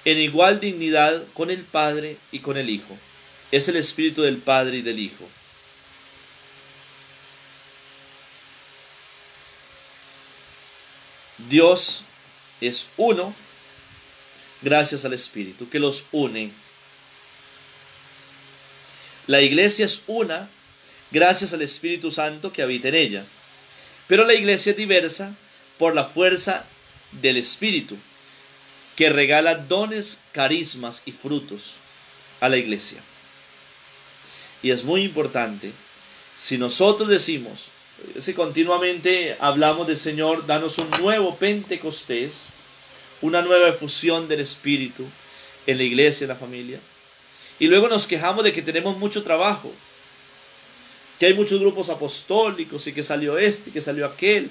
en igual dignidad con el Padre y con el Hijo. Es el Espíritu del Padre y del Hijo. Dios es uno gracias al Espíritu que los une. La iglesia es una gracias al Espíritu Santo que habita en ella. Pero la iglesia es diversa por la fuerza del Espíritu, que regala dones, carismas y frutos a la iglesia. Y es muy importante, si nosotros decimos, si continuamente hablamos del Señor, danos un nuevo Pentecostés, una nueva efusión del Espíritu en la iglesia, en la familia, y luego nos quejamos de que tenemos mucho trabajo, que hay muchos grupos apostólicos y que salió este y que salió aquel,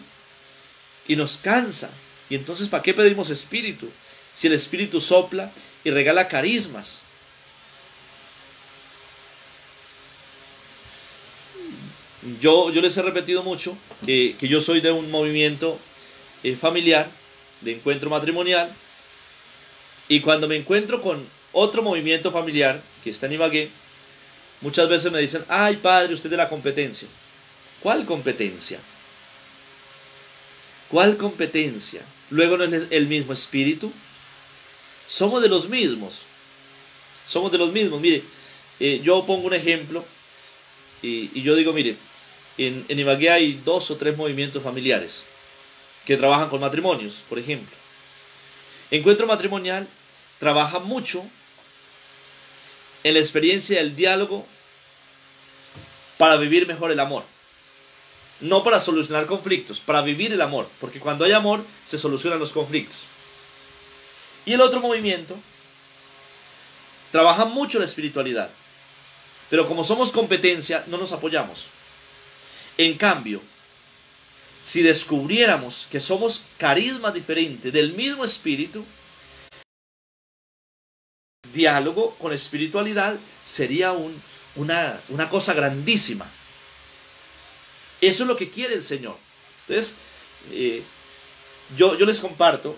y nos cansa. Y entonces, ¿para qué pedimos Espíritu? Si el Espíritu sopla y regala carismas. Yo les he repetido mucho que yo soy de un movimiento familiar, de encuentro matrimonial, y cuando me encuentro con otro movimiento familiar que está en Ibagué, muchas veces me dicen, ay padre, usted es de la competencia. ¿Cuál competencia? ¿Cuál competencia? Luego no es el mismo Espíritu. Somos de los mismos. Somos de los mismos. Mire, yo pongo un ejemplo y yo digo, mire, en Ibagué hay 2 o 3 movimientos familiares que trabajan con matrimonios, por ejemplo. Encuentro Matrimonial trabaja mucho en la experiencia del diálogo para vivir mejor el amor. No para solucionar conflictos, para vivir el amor. Porque cuando hay amor, se solucionan los conflictos. Y el otro movimiento trabaja mucho la espiritualidad. Pero como somos competencia, no nos apoyamos. En cambio, si descubriéramos que somos carismas diferentes del mismo espíritu, diálogo con espiritualidad sería una cosa grandísima. Eso es lo que quiere el Señor. Entonces, yo les comparto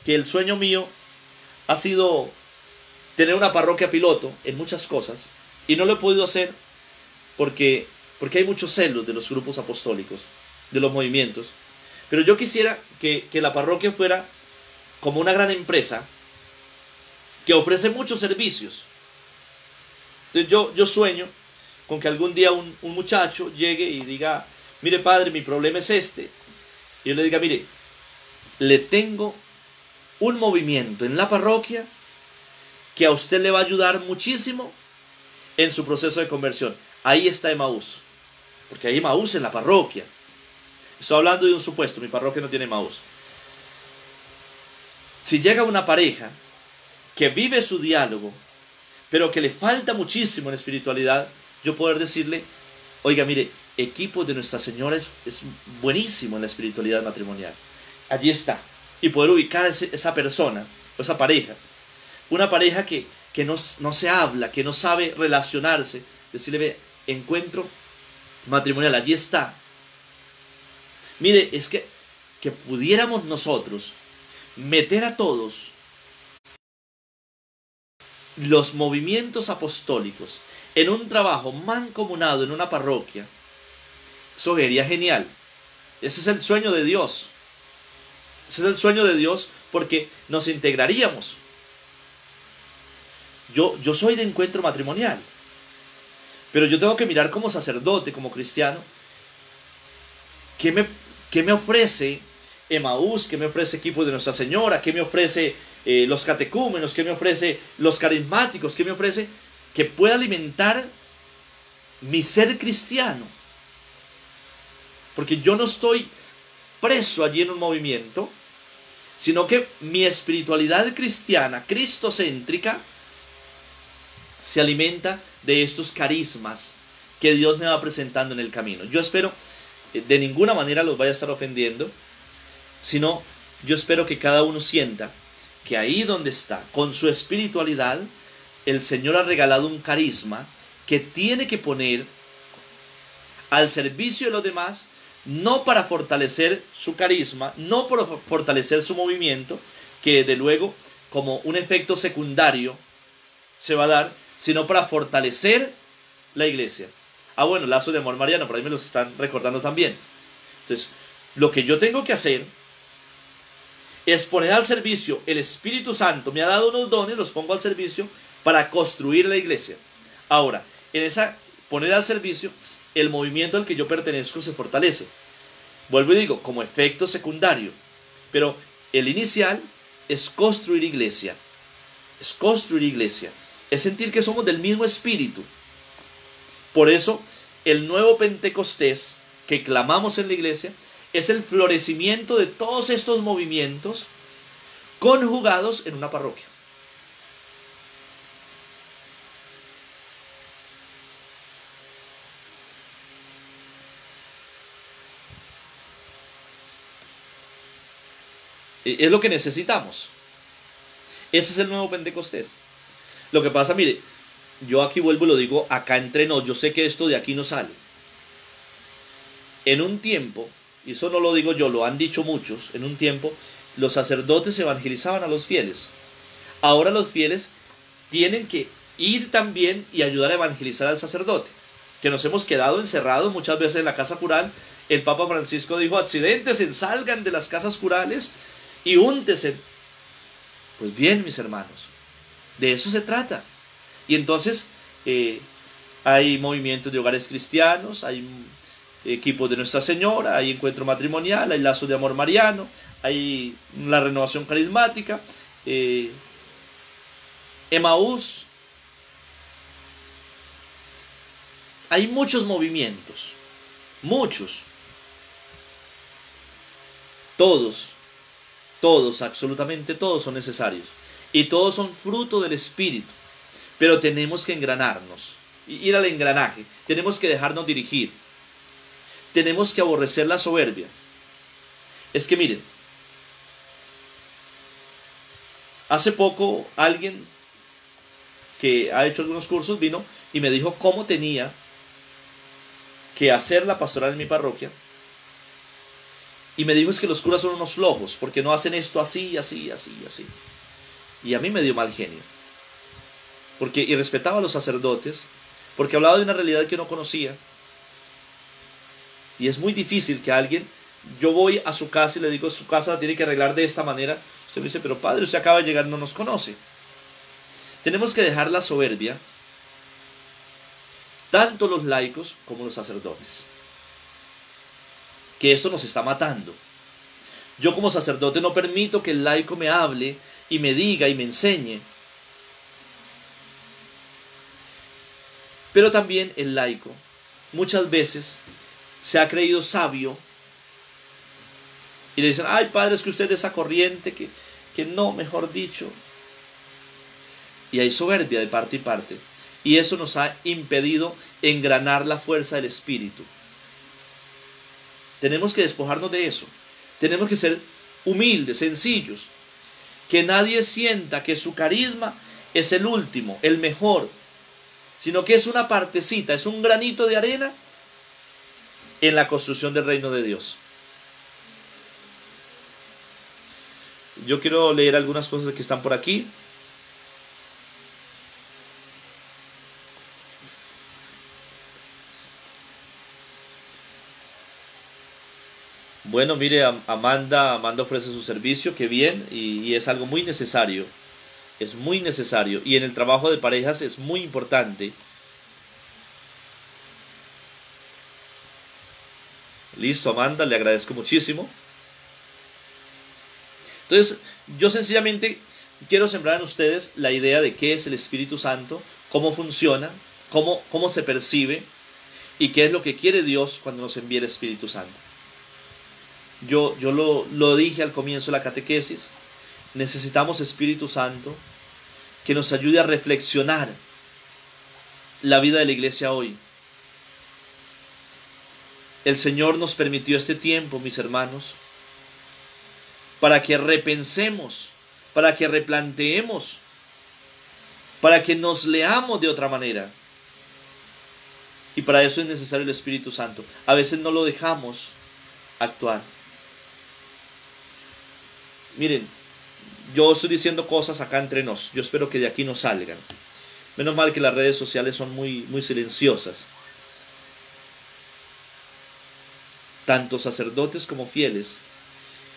que el sueño mío ha sido tener una parroquia piloto en muchas cosas, y no lo he podido hacer porque hay muchos celos de los grupos apostólicos, de los movimientos. Pero yo quisiera que la parroquia fuera como una gran empresa que ofrece muchos servicios. Entonces yo sueño con que algún día un muchacho llegue y diga, mire padre, mi problema es este. Y yo le diga, mire, le tengo un movimiento en la parroquia que a usted le va a ayudar muchísimo en su proceso de conversión. Ahí está Emaús, porque hay Emaús en la parroquia. Estoy hablando de un supuesto, mi parroquia no tiene Emaús. Si llega una pareja que vive su diálogo, pero que le falta muchísimo en espiritualidad, yo poder decirle, oiga, mire, Equipo de Nuestra Señora es buenísimo en la espiritualidad matrimonial. Allí está. Y poder ubicar a esa persona, o esa pareja, una pareja que no se habla, que no sabe relacionarse, decirle, ve, encuentro matrimonial, allí está. Mire, es que pudiéramos nosotros meter a todos los movimientos apostólicos en un trabajo mancomunado en una parroquia, eso sería genial. Ese es el sueño de Dios. Ese es el sueño de Dios, porque nos integraríamos. Yo soy de encuentro matrimonial, pero yo tengo que mirar como sacerdote, como cristiano, ¿qué me ofrece Emaús? ¿Qué me ofrece Equipo de Nuestra Señora? ¿Qué me ofrece los catecúmenos? ¿Qué me ofrece los carismáticos? ¿Qué me ofrece que pueda alimentar mi ser cristiano? Porque yo no estoy preso allí en un movimiento, sino que mi espiritualidad cristiana, cristocéntrica, se alimenta de estos carismas que Dios me va presentando en el camino. Yo espero, de ninguna manera los vaya a estar ofendiendo, sino yo espero que cada uno sienta que ahí donde está, con su espiritualidad, el Señor ha regalado un carisma que tiene que poner al servicio de los demás, no para fortalecer su carisma, no para fortalecer su movimiento, que de luego como un efecto secundario se va a dar, sino para fortalecer la iglesia. Ah, bueno, lazo de amor mariano, por ahí me los están recordando también. Entonces, lo que yo tengo que hacer es poner al servicio el Espíritu Santo. Me ha dado unos dones, los pongo al servicio para construir la iglesia. Ahora, en esa poner al servicio, el movimiento al que yo pertenezco se fortalece. Vuelvo y digo, como efecto secundario. Pero el inicial es construir iglesia. Es construir iglesia. Es sentir que somos del mismo espíritu. Por eso, el nuevo Pentecostés que clamamos en la iglesia es el florecimiento de todos estos movimientos conjugados en una parroquia. Es lo que necesitamos. Ese es el nuevo Pentecostés. Lo que pasa, mire, yo aquí vuelvo y lo digo acá entre nos, yo sé que esto de aquí no sale. En un tiempo, y eso no lo digo yo, lo han dicho muchos, en un tiempo los sacerdotes evangelizaban a los fieles. Ahora los fieles tienen que ir también y ayudar a evangelizar al sacerdote, que nos hemos quedado encerrados muchas veces en la casa cural. El Papa Francisco dijo, accidentes, salgan de las casas curales y úntese. Pues bien, mis hermanos, de eso se trata. Y entonces hay movimientos de hogares cristianos, hay equipos de Nuestra Señora, hay encuentro matrimonial, hay lazos de amor mariano, hay la renovación carismática, Emaús. Hay muchos movimientos, muchos. Todos, absolutamente todos son necesarios. Y todos son fruto del Espíritu. Pero tenemos que engranarnos, ir al engranaje. Tenemos que dejarnos dirigir. Tenemos que aborrecer la soberbia. Es que miren, hace poco alguien que ha hecho algunos cursos vino y me dijo cómo tenía que hacer la pastoral en mi parroquia. Y me dijo, es que los curas son unos flojos, porque no hacen esto así, así, así, así. Y a mí me dio mal genio. Porque irrespetaba a los sacerdotes, porque hablaba de una realidad que no conocía. Y es muy difícil que alguien, yo voy a su casa y le digo, su casa la tiene que arreglar de esta manera. Usted me dice, pero padre, usted acaba de llegar, no nos conoce. Tenemos que dejar la soberbia, tanto los laicos como los sacerdotes. Que esto nos está matando. Yo como sacerdote no permito que el laico me hable y me diga y me enseñe. Pero también el laico muchas veces se ha creído sabio y le dicen, ay padre, es que usted es de esa corriente que no, mejor dicho. Y hay soberbia de parte y parte. Y eso nos ha impedido engranar la fuerza del Espíritu. Tenemos que despojarnos de eso. Tenemos que ser humildes, sencillos. Que nadie sienta que su carisma es el último, el mejor, sino que es una partecita, es un granito de arena en la construcción del reino de Dios. Yo quiero leer algunas cosas que están por aquí. Bueno, mire, Amanda ofrece su servicio, qué bien, y es algo muy necesario. Es muy necesario. Y en el trabajo de parejas es muy importante. Listo, Amanda, le agradezco muchísimo. Entonces, yo sencillamente quiero sembrar en ustedes la idea de qué es el Espíritu Santo, cómo funciona, cómo se percibe y qué es lo que quiere Dios cuando nos envía el Espíritu Santo. Yo lo dije al comienzo de la catequesis, necesitamos Espíritu Santo que nos ayude a reflexionar la vida de la iglesia hoy. El Señor nos permitió este tiempo, mis hermanos, para que repensemos, para que replanteemos, para que nos leamos de otra manera. Y para eso es necesario el Espíritu Santo. A veces no lo dejamos actuar. Miren, yo estoy diciendo cosas acá entre nos. Yo espero que de aquí no salgan. Menos mal que las redes sociales son muy silenciosas. Tanto sacerdotes como fieles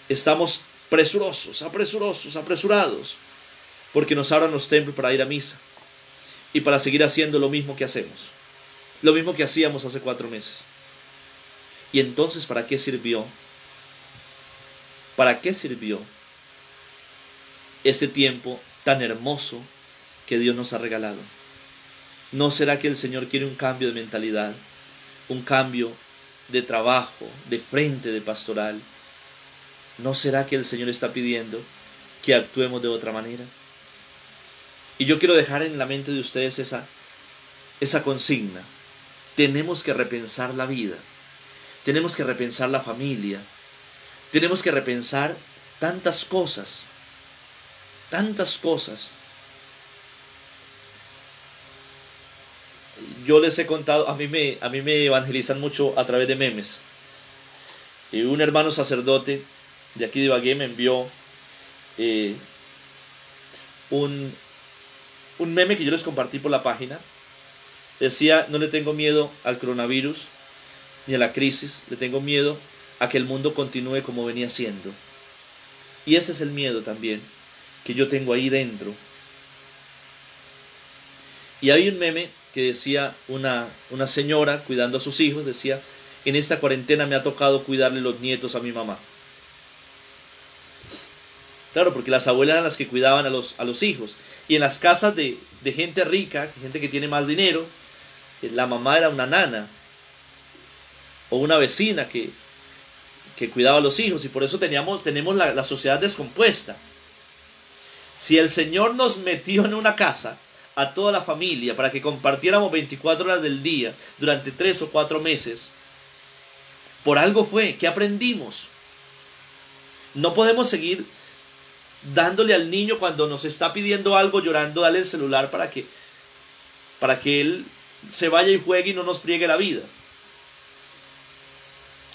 estamos apresurados, porque nos abran los templos para ir a misa y para seguir haciendo lo mismo que hacemos, lo mismo que hacíamos hace 4 meses. Y entonces, ¿para qué sirvió? ¿Para qué sirvió ese tiempo tan hermoso que Dios nos ha regalado? ¿No será que el Señor quiere un cambio de mentalidad, un cambio de trabajo, de frente de pastoral? ¿No será que el Señor está pidiendo que actuemos de otra manera? Y yo quiero dejar en la mente de ustedes esa consigna. Tenemos que repensar la vida, tenemos que repensar la familia, tenemos que repensar tantas cosas. Yo les he contado, a mí me evangelizan mucho a través de memes. Y un hermano sacerdote de aquí de Ibagué me envió un meme que yo les compartí por la página. Decía: no le tengo miedo al coronavirus ni a la crisis, le tengo miedo a que el mundo continúe como venía siendo. Y ese es el miedo también que yo tengo ahí dentro. Y hay un meme que decía una señora cuidando a sus hijos, decía: en esta cuarentena me ha tocado cuidarle los nietos a mi mamá. Claro, porque las abuelas eran las que cuidaban a los hijos. Y en las casas de gente rica, gente que tiene más dinero, la mamá era una nana o una vecina que cuidaba a los hijos. Y por eso tenemos la sociedad descompuesta. Si el Señor nos metió en una casa a toda la familia para que compartiéramos 24 horas del día durante 3 o 4 meses, por algo fue. ¿Qué aprendimos? No podemos seguir dándole al niño cuando nos está pidiendo algo, llorando, darle el celular para que él se vaya y juegue y no nos friegue la vida.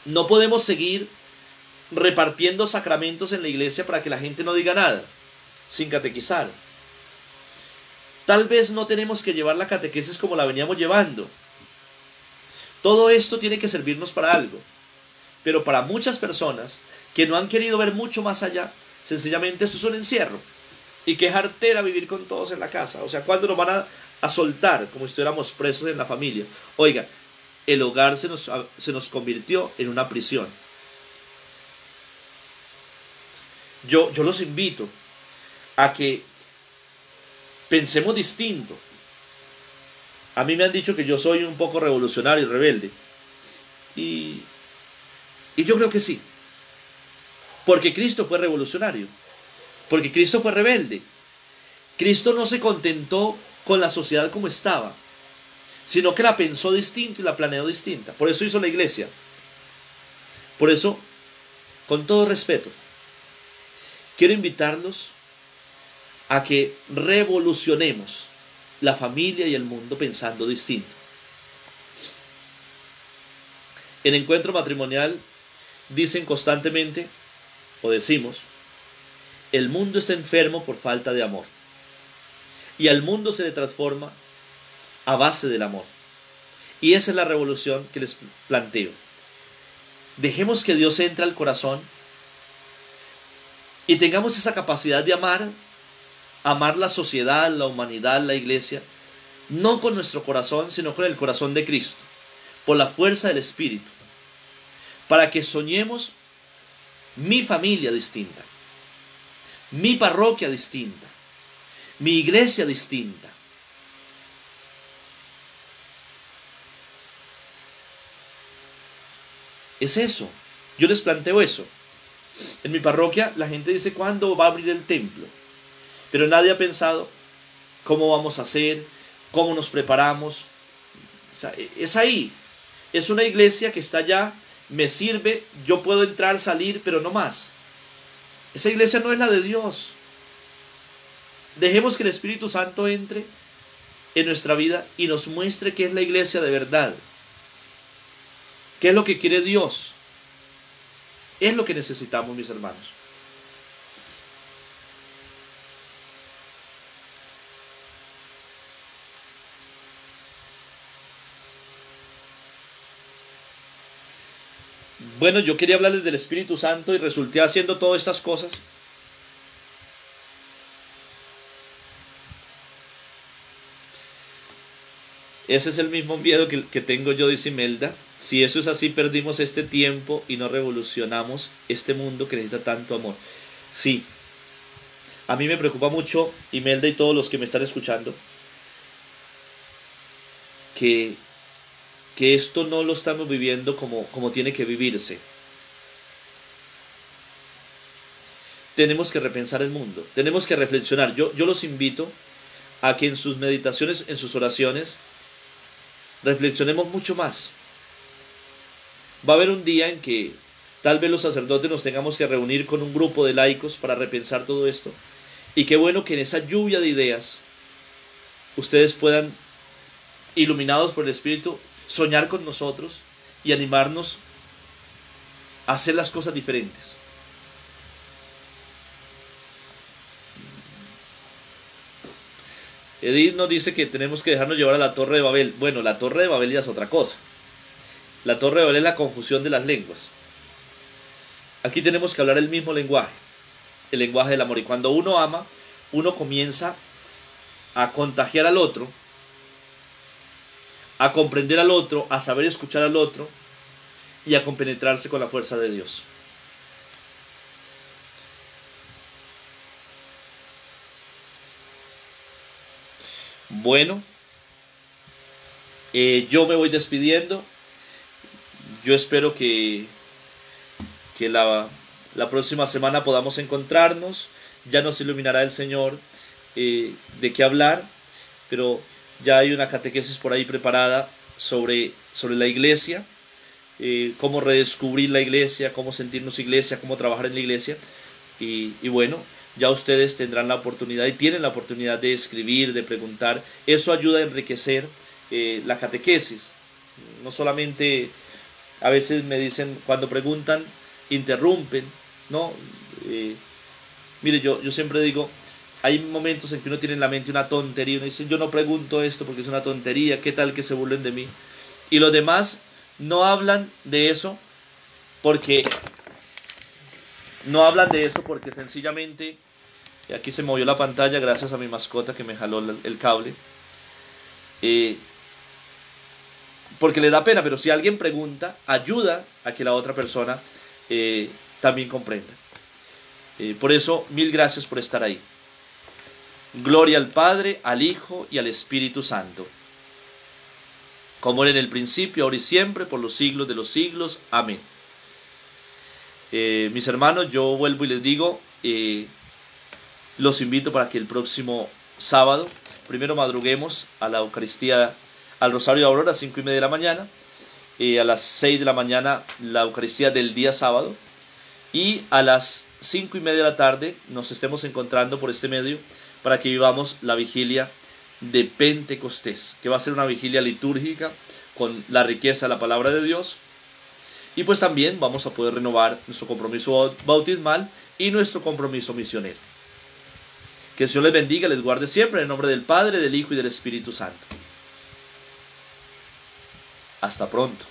No podemos seguir repartiendo sacramentos en la iglesia para que la gente no diga nada, sin catequizar. Tal vez no tenemos que llevar la catequesis como la veníamos llevando. Todo esto tiene que servirnos para algo. Pero para muchas personas que no han querido ver mucho más allá, sencillamente esto es un encierro. Y qué jartera vivir con todos en la casa. O sea, ¿cuándo nos van a soltar como si estuviéramos presos en la familia? Oiga, el hogar se nos convirtió en una prisión. Yo los invito a que pensemos distinto. A mí me han dicho que yo soy un poco revolucionario y rebelde. Y yo creo que sí. Porque Cristo fue revolucionario. Porque Cristo fue rebelde. Cristo no se contentó con la sociedad como estaba, sino que la pensó distinto y la planeó distinta. Por eso hizo la iglesia. Por eso, con todo respeto, quiero invitarlos a que revolucionemos la familia y el mundo pensando distinto. En Encuentro Matrimonial dicen constantemente, o decimos: el mundo está enfermo por falta de amor. Y al mundo se le transforma a base del amor. Y esa es la revolución que les planteo. Dejemos que Dios entre al corazón y tengamos esa capacidad de amar la sociedad, la humanidad, la iglesia, no con nuestro corazón, sino con el corazón de Cristo, por la fuerza del Espíritu, para que soñemos mi familia distinta, mi parroquia distinta, mi iglesia distinta. Es eso. Yo les planteo eso. En mi parroquia la gente dice: ¿cuándo va a abrir el templo? Pero nadie ha pensado cómo vamos a hacer, cómo nos preparamos. O sea, es ahí. Es una iglesia que está allá, me sirve, yo puedo entrar, salir, pero no más. Esa iglesia no es la de Dios. Dejemos que el Espíritu Santo entre en nuestra vida y nos muestre qué es la iglesia de verdad. ¿Qué es lo que quiere Dios? Es lo que necesitamos, mis hermanos. Bueno, yo quería hablarles del Espíritu Santo y resulté haciendo todas estas cosas. Ese es el mismo miedo que tengo yo, dice Imelda. Si eso es así, perdimos este tiempo y no revolucionamos este mundo que necesita tanto amor. Sí, a mí me preocupa mucho, Imelda y todos los que me están escuchando, que, que esto no lo estamos viviendo como tiene que vivirse. Tenemos que repensar el mundo, tenemos que reflexionar. Yo los invito a que en sus meditaciones, en sus oraciones, reflexionemos mucho más. Va a haber un día en que tal vez los sacerdotes nos tengamos que reunir con un grupo de laicos para repensar todo esto. Y qué bueno que en esa lluvia de ideas ustedes puedan, iluminados por el Espíritu, soñar con nosotros y animarnos a hacer las cosas diferentes. Edith nos dice que tenemos que dejarnos llevar a la Torre de Babel. Bueno, la Torre de Babel ya es otra cosa. La Torre de Babel es la confusión de las lenguas. Aquí tenemos que hablar el mismo lenguaje, el lenguaje del amor. Y cuando uno ama, uno comienza a contagiar al otro, a comprender al otro, a saber escuchar al otro y a compenetrarse con la fuerza de Dios. Bueno, yo me voy despidiendo. Yo espero que la próxima semana podamos encontrarnos. Ya nos iluminará el Señor de qué hablar, pero ya hay una catequesis por ahí preparada sobre la iglesia, cómo redescubrir la iglesia, cómo sentirnos iglesia, cómo trabajar en la iglesia. Y bueno, ya ustedes tendrán la oportunidad y tienen la oportunidad de escribir, de preguntar. Eso ayuda a enriquecer la catequesis. No solamente, a veces me dicen, cuando preguntan, interrumpen, ¿no? Mire, yo siempre digo, hay momentos en que uno tiene en la mente una tontería, uno dice, yo no pregunto esto porque es una tontería, ¿qué tal que se burlen de mí? Y los demás no hablan de eso porque sencillamente, y aquí se movió la pantalla gracias a mi mascota que me jaló el cable, porque le da pena, pero si alguien pregunta, ayuda a que la otra persona también comprenda. Por eso, mil gracias por estar ahí. Gloria al Padre, al Hijo y al Espíritu Santo, como era en el principio, ahora y siempre, por los siglos de los siglos. Amén. Mis hermanos, yo vuelvo y les digo, los invito para que el próximo sábado, primero madruguemos a la Eucaristía, al Rosario de Aurora, a 5:30 de la mañana, a las 6 de la mañana la Eucaristía del día sábado, y a las 5:30 de la tarde nos estemos encontrando por este medio para que vivamos la vigilia de Pentecostés, que va a ser una vigilia litúrgica con la riqueza de la palabra de Dios. Y pues también vamos a poder renovar nuestro compromiso bautismal y nuestro compromiso misionero. Que el Señor les bendiga, les guarde siempre, en el nombre del Padre, del Hijo y del Espíritu Santo. Hasta pronto.